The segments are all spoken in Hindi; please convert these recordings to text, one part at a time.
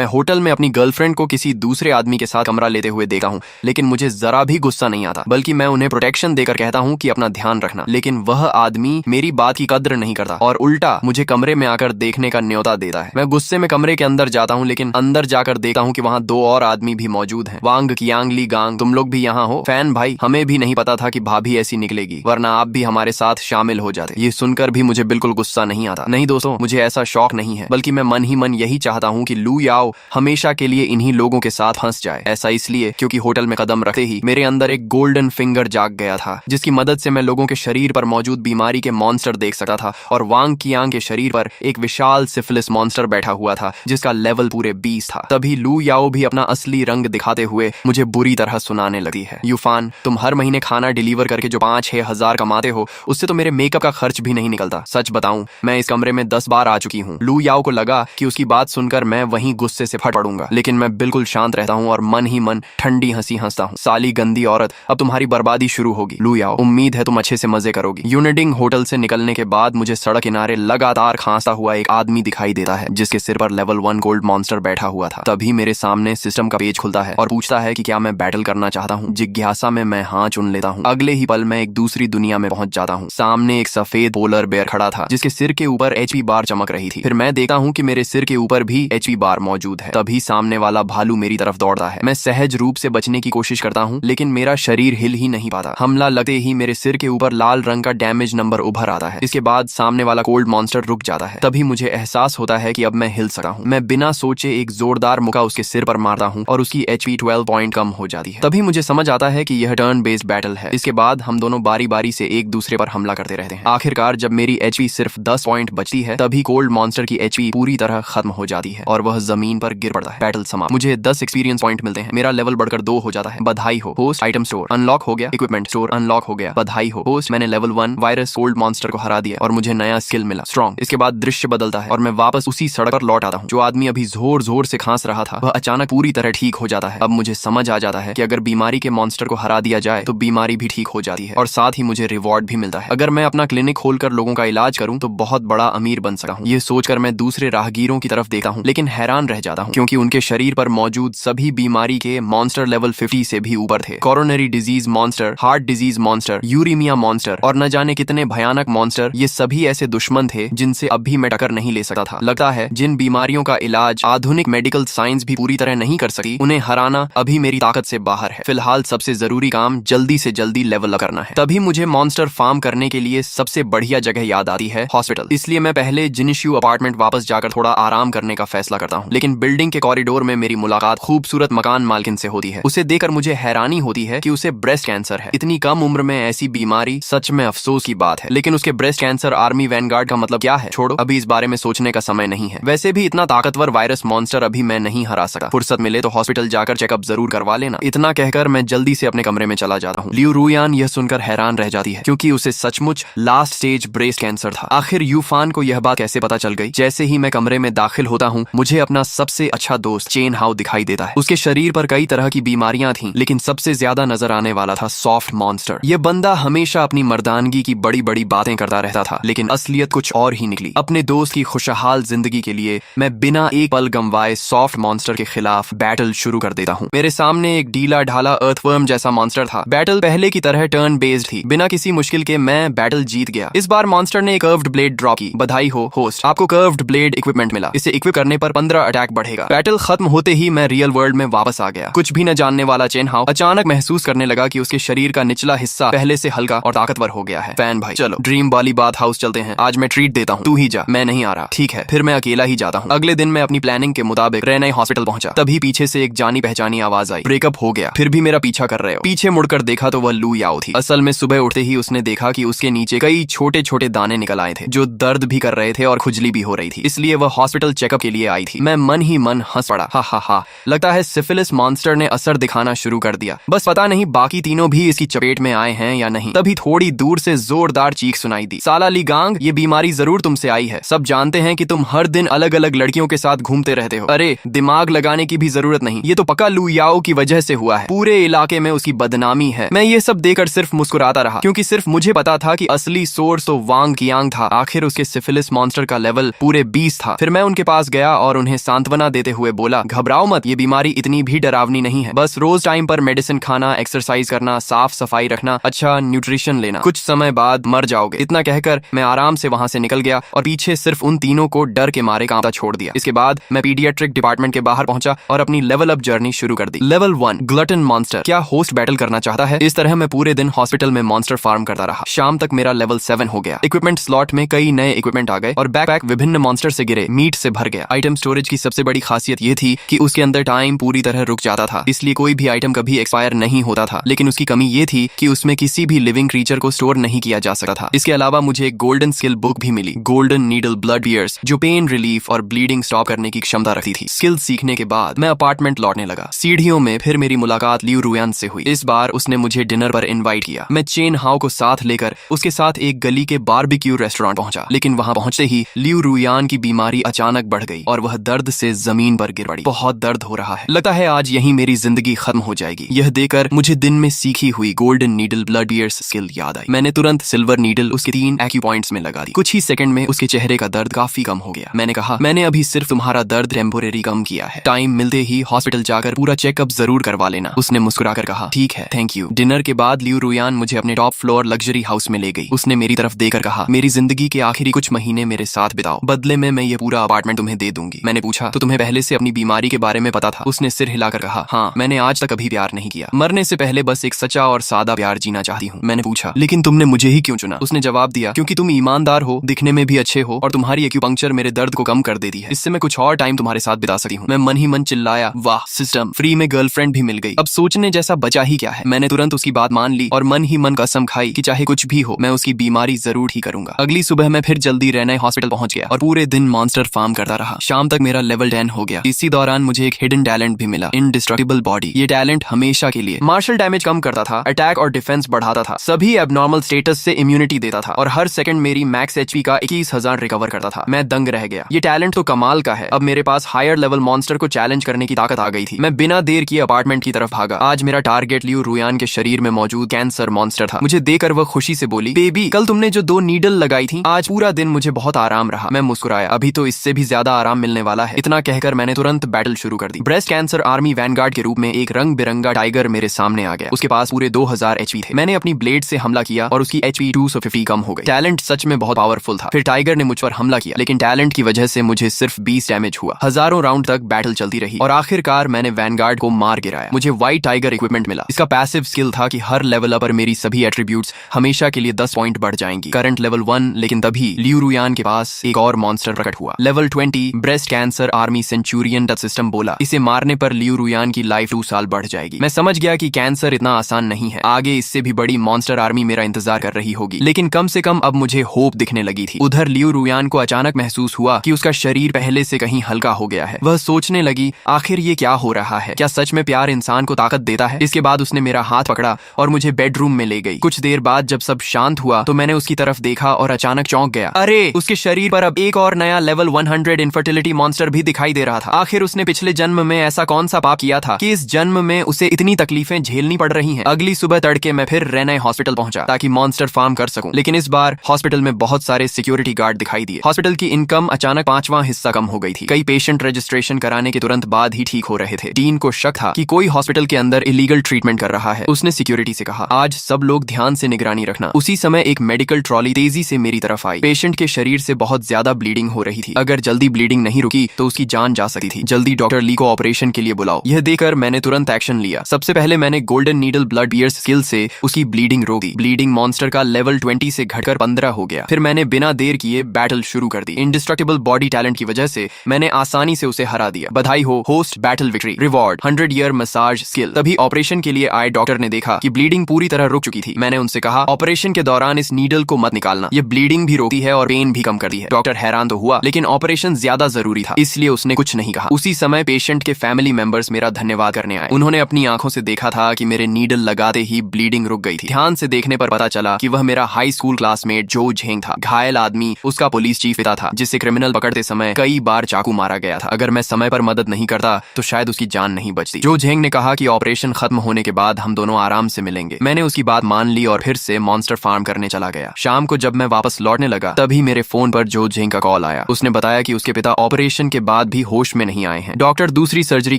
मैं होटल में अपनी गर्लफ्रेंड को किसी दूसरे आदमी के साथ कमरा लेते हुए देखता हूँ, लेकिन मुझे जरा भी गुस्सा नहीं आता, बल्कि मैं उन्हें प्रोटेक्शन देकर कहता हूँ कि अपना ध्यान रखना। लेकिन वह आदमी मेरी बात की कद्र नहीं करता और उल्टा मुझे कमरे में आकर देखने का न्योता देता है। मैं गुस्से में कमरे के अंदर जाता हूँ, लेकिन अंदर जाकर देखता हूँ कि वहाँ दो और आदमी भी मौजूद हैं। वांग कियांग ली गांग, तुम लोग भी यहाँ हो? फैन भाई, हमें भी नहीं पता था कि भाभी ऐसी निकलेगी, वरना आप भी हमारे साथ शामिल हो जाते। ये सुनकर भी मुझे बिल्कुल गुस्सा नहीं आता। नहीं दोस्तों, मुझे ऐसा शौक नहीं है, बल्कि मैं मन ही मन यही चाहता हूँ कि लू याओ हमेशा के लिए इन्हीं लोगों के साथ फंस जाए। ऐसा इसलिए क्योंकि होटल में कदम रखते ही मेरे अंदर एक गोल्डन फिंगर जाग गया था, जिसकी मदद से मैं लोगों के शरीर पर मौजूद बीमारी के मॉन्स्टर देख सकता था। और वांग कियांग के शरीर पर एक विशाल सिफिलिस मॉन्स्टर बैठा हुआ था, जिसका लेवल पूरे 20 था। तभी लू याओ भी अपना असली रंग दिखाते हुए मुझे बुरी तरह सुनाने लगी है। यूफान, तुम हर महीने खाना डिलीवर करके जो 5-6 हजार कमाते हो, उससे तो मेरे मेकअप का खर्च भी नहीं निकलता। सच बताऊं, मैं इस कमरे में 10 बार आ चुकी हूँ। लू याओ को लगा कि उसकी बात सुनकर मैं वहीं गुस्से से फट पड़ूंगा, लेकिन मैं बिल्कुल शांत रहता हूँ और मन ही मन ठंडी हंसी हंसता हूँ। साली गंदी औरत, अब तुम्हारी बर्बादी शुरू होगी। लू याओ, उम्मीद है तुम अच्छे से मजे करोगी। यूनिडिंग होटल से निकलने के बाद मुझे सड़क किनारे लगातार खांसता हुआ एक आदमी दिखाई देता है, जिसके सिर पर लेवल 1 गोल्ड मॉन्स्टर बैठा हुआ था। तभी मेरे सामने सिस्टम का पेज खुलता है और पूछता है कि क्या मैं बैटल करना चाहता हूँ। जिज्ञासा में मैं हाँ चुन लेता हूँ। अगले ही पल मैं एक दूसरी दुनिया में पहुंच जाता हूँ। सामने एक सफेद पोलर बेयर खड़ा था, जिसके सिर के ऊपर एचपी बार चमक रही थी। फिर मैं देखता हूँ कि मेरे सिर के ऊपर भी एचपी बार मौजूद है। तभी सामने वाला भालू मेरी तरफ दौड़ता है। मैं सहज रूप से बचने की कोशिश करता हूँ, लेकिन मेरा शरीर हिल ही नहीं पाता। हमला लगते ही मेरे सिर के ऊपर लाल रंग का डैमेज नंबर उभर आता है। इसके बाद सामने वाला कोल्ड मॉन्स्टर रुक जाता है। तभी मुझे एहसास होता है कि अब मैं हिल सकता हूँ। मैं बिना सोचे एक जोरदार मुक्का उसके सिर पर मारता हूँ और उसकी एचपी 12 पॉइंट कम हो जाती है। तभी मुझे समझ आता है कि यह टर्न बेस्ड बैटल है। इसके बाद हम दोनों बारी बारी से एक दूसरे पर हमला करते रहते हैं। आखिरकार जब मेरी एचपी सिर्फ 10 पॉइंट बचती है, तभी कोल्ड मॉन्स्टर की एचपी पूरी तरह खत्म हो जाती है और वह जमीन पर गिर पड़ता है। बैटल समाप्त। मुझे 10 एक्सपीरियंस पॉइंट मिलते हैं। मेरा लेवल बढ़कर 2 हो जाता है। बधाई हो होस्ट, आइटम स्टोर अनलॉक हो गया, इक्विपमेंट स्टोर अनलॉक हो गया। बधाई हो होस्ट, मैंने लेवल 1 वायरस कोल्ड मॉन्स्टर को हरा दिया और मुझे नया स्किल मिला, स्ट्रॉन्ग। इसके बाद दृश्य बदलता है और मैं वापस उसी सड़क पर लौट आता हूँ। जो आदमी अभी जोर जोर से खांस रहा था, वह अचानक पूरी तरह ठीक हो जाता है। अब मुझे समझ आ जाता है कि अगर बीमारी के मॉन्स्टर को हरा दिया जाए तो बीमारी भी ठीक हो जाती है और साथ ही मुझे रिवॉर्ड भी मिलता है। अगर मैं अपना क्लिनिक खोलकर लोगों का इलाज करूं तो बहुत बड़ा अमीर बन सकता हूं। ये सोचकर मैं दूसरे राहगीरों की तरफ देखता हूं, लेकिन हैरान रह जाता हूं, क्योंकि उनके शरीर पर मौजूद सभी बीमारी के मॉन्स्टर लेवल 50 से भी ऊपर थे। Coronary disease monster, heart disease monster, uraemia monster और न जाने कितने भयानक मॉन्स्टर। ये सभी ऐसे दुश्मन थे जिनसे अब भी मैं टक्कर नहीं ले सकता था। लगता है जिन बीमारियों का इलाज आधुनिक मेडिकल साइंस भी पूरी तरह नहीं कर सकी, उन्हें हराना अभी मेरी ताकत से बाहर है। फिलहाल सबसे जरूरी काम जल्दी से जल्दी लेवल अप करना है। तभी मुझे मॉन्स्टर फार्म करने के लिए सबसे बढ़िया जगह याद आती है, हॉस्पिटल। इसलिए मैं पहले जिनिश्यू अपार्टमेंट वापस जाकर थोड़ा आराम करने का फैसला करता हूँ। लेकिन बिल्डिंग के कॉरिडोर में मेरी मुलाकात खूबसूरत मकान मालकिन से होती है। उसे देखकर मुझे हैरानी होती है कि उसे ब्रेस्ट कैंसर है। इतनी कम उम्र में ऐसी बीमारी सच में अफसोस की बात है। लेकिन उसके ब्रेस्ट कैंसर आर्मी वैनगार्ड का मतलब क्या है? छोड़ो, अभी इस बारे में सोचने का समय नहीं है। वैसे भी इतना ताकतवर वायरस मॉन्स्टर अभी मैं नहीं हरा सकता। फुर्सत मिले तो हॉस्पिटल जाकर चेकअप जरूर करवा लेना। इतना कहकर मैं जल्दी से अपने कमरे में चला जाता हूँ। लियू रुयान यह सुनकर हैरान रह जाती है, क्योंकि उसे सचमुच लास्ट स्टेज ब्रेस्ट कैंसर था। आखिर यूफान को यह बात कैसे पता चल गई? जैसे ही मैं कमरे में दाखिल होता हूँ, मुझे अपना सबसे अच्छा दोस्त चेन हाउ दिखाई देता है। उसके शरीर पर कई तरह की बीमारियां थीं, लेकिन सबसे ज्यादा नजर आने वाला था सॉफ्ट मॉन्स्टर। यह बंदा हमेशा अपनी मर्दानगी की बड़ी बड़ी बातें करता रहता था, लेकिन असलियत कुछ और ही निकली। अपने दोस्त की खुशहाल जिंदगी के लिए मैं बिना एक पल गंवाए सॉफ्ट मॉन्स्टर के खिलाफ बैटल शुरू कर देता हूँ। मेरे सामने एक ढीला ढाला अर्थवर्म जैसा मॉन्स्टर था। बैटल पहले की तरह टर्न बेस्ड थी। बिना किसी मुश्किल के मैं बैटल जीत गया। इस बार मॉन्स्टर ने एक कर्व्ड ब्लेड ड्रॉप की। बधाई हो होस्ट, आपको कर्व्ड ब्लेड इक्विपमेंट मिला। इसे इक्विप करने पर 15 अटैक बढ़ेगा। बैटल खत्म होते ही मैं रियल वर्ल्ड में वापस आ गया। कुछ भी न जानने वाला चेन हाउ अचानक महसूस करने लगा कि उसके शरीर का निचला हिस्सा पहले से हल्का और ताकतवर हो गया है। फैन भाई, चलो ड्रीम वाली बात हाउस चलते हैं। आज मैं ट्रीट देता हूँ, तू ही जा। मैं नहीं आ रहा। ठीक है, फिर मैं अकेला ही जाता हूँ। अगले दिन मैं अपनी प्लानिंग के मुताबिक रेनई हॉस्पिटल पहुंचा। तभी पीछे से एक जानी पहचानी आवाज आई, ब्रेकअप हो गया। फिर भी मेरा पीछा कर रहे हो। पीछे मुड़कर देखा तो वह लू याओ थी। असल में सुबह उठते ही उसने देखा कि उसके नीचे कई छोटे छोटे दाने निकल आए थे, जो दर्द भी कर रहे थे और खुजली भी हो रही थी। इसलिए वह हॉस्पिटल चेकअप के लिए आई थी। मैं मन ही मन हंस पड़ा। हा हा हा, लगता है सिफिलिस मॉन्स्टर ने असर दिखाना शुरू कर दिया। बस पता नहीं बाकी तीनों भी इसकी चपेट में आए हैं या नहीं। तभी थोड़ी दूर से जोरदार चीख सुनाई दी, साला ली गांग, ये बीमारी जरूर तुमसे आई है। सब जानते हैं कि तुम हर दिन अलग अलग लड़कियों के साथ घूमते रहते हो। अरे दिमाग लगाने की भी जरूरत नहीं, ये तो पक्का लू याओ की वजह से हुआ है। पूरे इलाके में उसकी बदनामी है। मैं ये सब देखकर सिर्फ मुस्कुराता रहा, क्योंकि सिर्फ मुझे पता था कि असली सोर्स तो वांग कियांग था। आखिर उसके सिफिलिस मॉन्स्टर का लेवल पूरे 20 था। फिर मैं उनके पास गया और उन्हें सांत्वना सांत्वना देते हुए बोला, घबराओ मत, ये बीमारी इतनी भी डरावनी नहीं है। बस रोज टाइम पर मेडिसिन खाना, एक्सरसाइज करना, साफ सफाई रखना, अच्छा न्यूट्रिशन लेना, कुछ समय बाद मर जाओगे। इतना कहकर मैं आराम से वहां से निकल गया और पीछे सिर्फ उन तीनों को डर के मारे कांपता छोड़ दिया। इसके बाद मैं पीडियाट्रिक डिपार्टमेंट के बाहर पहुंचा और अपनी लेवल अप जर्नी शुरू कर दी। Level 1 glutton monster. क्या होस्ट बैटल करना चाहता है? इस तरह मैं पूरे दिन हॉस्पिटल में मॉन्स्टर फार्म करता रहा। शाम तक मेरा लेवल 7 हो गया। इक्विपमेंट स्लॉट में कई नए इक्विपमेंट आ गए और बैकपैक विभिन्न मॉन्स्टर से गिरे मीट से भर गया। आइटम स्टोरेज की सबसे बड़ी खासियत ये थी कि उसके अंदर टाइम पूरी तरह रुक जाता था, इसलिए कोई भी आइटम कभी एक्सपायर नहीं होता था। लेकिन उसकी कमी ये थी कि उसमें किसी भी लिविंग क्रीचर को स्टोर नहीं किया जा सकता था। इसके अलावा मुझे एक गोल्डन स्किल बुक भी मिली, गोल्डन नीडल ब्लड पियर्स, जो पेन रिलीफ और ब्लीडिंग स्टॉप करने की क्षमता रखती थी। स्किल सीखने के बाद मैं अपार्टमेंट लौटने लगा। सीढ़ियों में फिर मेरी मुलाकात लियू रुयान से हुई। इस बार उसने मुझे डिनर पर इनवाइट किया। मैं चेन हाओ को साथ लेकर उसके साथ एक गली के बारबेक्यू रेस्टोरेंट पहुंचा। लेकिन वहां पहुंचते ही लियू रुयान की बीमारी अचानक बढ़ गई और वह दर्द से जमीन पर गिर पड़ी। बहुत दर्द हो रहा है, लगता है आज यहीं मेरी जिंदगी खत्म हो जाएगी। यह देखकर मुझे दिन में सीखी हुई golden needle blood pierce skill याद आई। मैंने तुरंत सिल्वर नीडल उसके 3 एक्यू पॉइंट्स में लगा दी। कुछ ही सेकंड में उसके चेहरे का दर्द काफी कम हो गया। मैंने कहा, मैंने अभी सिर्फ तुम्हारा दर्द टेम्पोरेरी कम किया है, टाइम मिलते ही हॉस्पिटल जाकर पूरा चेकअप जरूर करवा लेना। उसने मुस्कुराकर कहा, ठीक है, थैंक यू। डिनर के बाद लियू रुयान मुझे अपने टॉप फ्लोर लग्जरी हाउस में ले गई। उसने मेरी तरफ देखकर कहा, मेरी जिंदगी के आखिरी कुछ महीने मेरे साथ बिताओ, बदले में मैं ये पूरा अपार्टमेंट तुम्हें दे दूंगी। मैंने पूछा, तो तुम्हें पहले से अपनी बीमारी के बारे में पता था? उसने सिर हिलाकर कहा, हाँ, मैंने आज तक कभी प्यार नहीं किया। मरने से पहले बस एक सच्चा और सादा प्यार जीना चाहती हूँ। मैंने पूछा, लेकिन तुमने मुझे ही क्यों चुना? उसने जवाब दिया, क्योंकि तुम ईमानदार हो, दिखने में भी अच्छे हो और तुम्हारी एक्यूपंक्चर मेरे दर्द को कम कर देती है। इससे मैं कुछ और टाइम तुम्हारे साथ बिता सकती हूँ। मैं मन ही मन चिल्लाया, वाह सिस्टम, फ्री में गर्लफ्रेंड भी मिल गई। अब सोचने जैसा बचा ही क्या है। मैंने तुरंत उसकी बात मान ली और मन ही मन कसम खाई कि चाहे कुछ भी हो, मैं उसकी बीमारी जरूर ठीक करूंगा। अगली सुबह मैं फिर जल्दी रहने हॉस्पिटल पहुंच गया और पूरे दिन मॉन्स्टर फार्म करता रहा। शाम तक मेरा लेवल 10 हो गया। इसी दौरान मुझे एक हिडन टैलेंट भी मिला, इंडिस्ट्रक्टिबल बॉडी। ये टैलेंट हमेशा के लिए मार्शल डैमेज कम करता था, अटैक और डिफेंस बढ़ाता था, सभी एबनॉर्मल स्टेटस से इम्यूनिटी देता था और हर सेकंड मेरी मैक्स एचपी का 21,000 रिकवर करता था। मैं दंग रह गया। ये टैलेंट तो कमाल का है। अब मेरे पास हायर लेवल मॉन्स्टर को चैलेंज करने की ताकत आ गई थी। मैं बिना देर किए अपार्टमेंट की तरफ भागा। आज मेरा टारगेट लियू रुयान के शरीर में मौजूद कैंसर मॉन्स्टर था। मुझे देखकर वह खुशी से बोली, बेबी, कल तुमने जो 2 नीडल लगाई थी, आज पूरा दिन मुझे बहुत आराम रहा। मैं मुस्कुराया, अभी तो इससे भी ज्यादा आराम मिलने वाला है। इतना कहकर मैंने तुरंत बैटल शुरू कर दी। ब्रेस्ट कैंसर आर्मी वैनगार्ड के रूप में एक रंग बिरंगा टाइगर मेरे सामने आ गया। उसके पास पूरे 2000 एचपी थे। मैंने अपनी ब्लेड से हमला किया और उसकी एचपी 250 कम हो गई। टैलेंट सच में बहुत पावरफुल था। फिर टाइगर ने मुझ पर हमला किया, लेकिन टैलेंट की वजह से मुझे सिर्फ 20 डैमेज हुआ। हजारों राउंड तक बैटल चलती रही और आखिरकार मैंने वैनगार्ड को मार गिराया। मुझे व्हाइट टाइगर इक्विपमेंट मिला। इसका पैसिव स्किल था कि हर लेवल अप पर मेरी सभी एट्रीब्यूट्स हमेशा के लिए 10 पॉइंट बढ़ जाएंगी। करंट लेवल 1, लेकिन तभी लियू रुयान के पास एक और मॉन्स्टर प्रकट हुआ। Level 20 breast cancer army Centurion touch system बोला, इसे मारने पर लियू रुयान की लाइफ 2 साल बढ़ जाएगी। मैं समझ गया कि कैंसर इतना आसान नहीं है, आगे इससे भी बड़ी मॉन्स्टर आर्मी मेरा इंतजार कर रही होगी। लेकिन कम से कम अब मुझे होप दिखने लगी थी। उधर लियू रुयान को अचानक महसूस हुआ कि उसका शरीर पहले से कहीं हल्का हो गया है। वह सोचने लगी, आखिर ये क्या हो रहा है? क्या सच में प्यार इंसान को ताकत देता है? इसके बाद उसने मेरा हाथ पकड़ा और मुझे बेडरूम में ले गई। कुछ देर बाद जब सब शांत हुआ तो मैंने उसकी तरफ देखा और अचानक चौंक गया। अरे, उसके शरीर पर अब एक और नया लेवल 100 इनफर्टिलिटी मॉन्स्टर भी दिखाई दे रहा था। आखिर उसने पिछले जन्म में ऐसा कौन सा पाप किया था कि इस जन्म में उसे इतनी तकलीफें झेलनी पड़ रही हैं? अगली सुबह तड़के मैं फिर रेने हॉस्पिटल पहुंचा ताकि मॉन्स्टर फार्म कर सकूं। लेकिन इस बार हॉस्पिटल में बहुत सारे सिक्योरिटी गार्ड दिखाई दिए। हॉस्पिटल की इनकम अचानक 5वां हिस्सा कम हो गई थी। कई पेशेंट रजिस्ट्रेशन कराने के तुरंत बाद ही ठीक हो रहे थे। डीन को शक था कि कोई हॉस्पिटल के अंदर इलीगल ट्रीटमेंट कर रहा है। उसने सिक्योरिटी से कहा, आज सब लोग ध्यान से निगरानी रखना। उसी समय एक मेडिकल ट्रॉली तेजी से मेरी तरफ आई। पेशेंट के शरीर से बहुत ज्यादा ब्लीडिंग हो रही थी। अगर जल्दी ब्लीडिंग नहीं रुकी तो उसकी जान जा सकती थी। जल्दी डॉक्टर ली को ऑपरेशन के लिए बुलाओ। यह देखकर मैंने तुरंत एक्शन लिया। सबसे पहले मैंने golden needle blood pierce skill से उसकी ब्लीडिंग रोक दी। ब्लीडिंग मॉन्स्टर का लेवल 20 से घटकर 15 हो गया। फिर मैंने बिना देर किए बैटल शुरू कर दी। इंडिस्ट्रक्टिबल बॉडी टैलेंट की वजह से मैंने आसानी से उसे हरा दिया। बधाई हो, host battle victory, reward 100 year massage skill. तभी ऑपरेशन के लिए आए डॉक्टर ने देखा कि ब्लीडिंग पूरी तरह रुक चुकी थी। मैंने उनसे कहा, ऑपरेशन के दौरान इस नीडल को मत निकालना, ये ब्लीडिंग भी रोकती है और पेन भी कम करती है। डॉक्टर हैरान तो हुआ, लेकिन ऑपरेशन ज्यादा जरूरी था, इसलिए उसने कुछ नहीं कहा। उसी समय पेशेंट के फैमिली मेंबर्स मेरा धन्यवाद करने आए। उन्होंने अपनी आंखों से देखा था कि मेरे नीडल लगाते ही ब्लीडिंग रुक गई थी। ध्यान से देखने पर पता चला कि वह मेरा हाई स्कूल क्लासमेट जो झेंग था। घायल आदमी उसका पुलिस चीफ पिता था, जिसे क्रिमिनल पकड़ते समय कई बार चाकू मारा गया था। अगर मैं समय पर मदद नहीं करता तो शायद उसकी जान नहीं बचती। जो झेंग ने कहा कि ऑपरेशन खत्म होने के बाद हम दोनों आराम से मिलेंगे। मैंने उसकी बात मान ली और फिर से मॉन्स्टर फार्म करने चला गया। शाम को जब मैं वापस लौटने लगा तभी मेरे फोन पर जो झेंग का कॉल आया। उसने बताया कि उसके पिता ऑपरेशन के बाद भी होश में नहीं आए हैं। डॉक्टर दूसरी सर्जरी